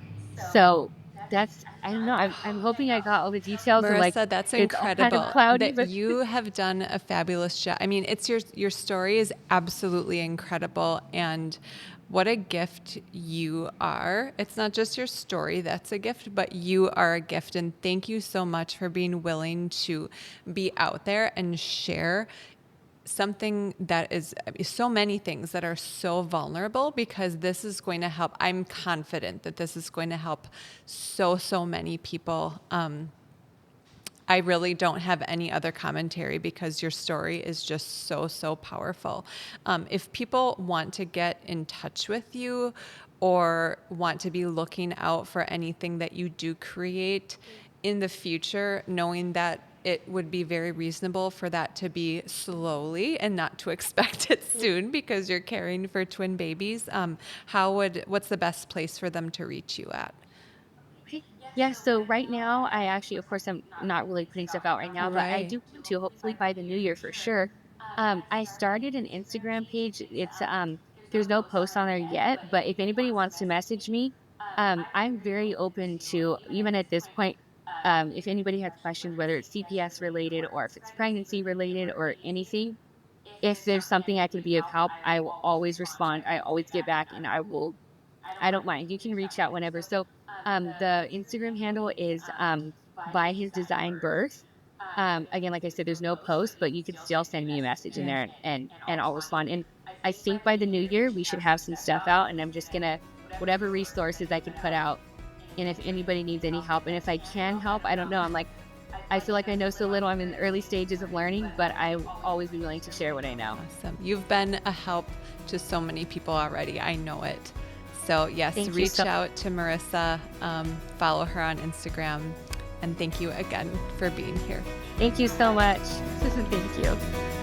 So I don't know. I'm hoping I got all the details and like Marissa, that's it's all kind of incredible cloudy, that but you have done a fabulous job. I mean, it's your story is absolutely incredible, and what a gift you are. It's not just your story that's a gift, but you are a gift. And thank you so much for being willing to be out there and share something that is so many things that are so vulnerable, because this is going to help. I'm confident that this is going to help so many people. I really don't have any other commentary because your story is just so powerful. If people want to get in touch with you or want to be looking out for anything that you do create in the future, knowing that it would be very reasonable for that to be slowly and not to expect it soon because you're caring for twin babies, what's the best place for them to reach you at? okay. Yeah, so right now, I actually, of course, I'm not really putting stuff out right now, but I Right. do want to, hopefully by the new year for sure. I started an Instagram page. There's no post on there yet, but if anybody wants to message me, I'm very open to, even at this point, if anybody has questions, whether it's CPS related or if it's pregnancy related or anything, if there's something I can be of help, I will always respond. I always get back and I don't mind. You can reach out whenever. So the Instagram handle is by his design birth. Again, like I said, there's no post, but you could still send me a message in Yeah. there and I'll respond. And I think by the new year we should have some stuff out, and I'm just gonna whatever resources I can put out. And if anybody needs any help, and if I can help, I don't know. I feel like I know so little. I'm in the early stages of learning, but I will always be willing to share what I know. Awesome. You've been a help to so many people already. I know it. So yes, Thank you reach so out to Marissa, follow her on Instagram, and thank you again for being here. Thank you so much. Thank you.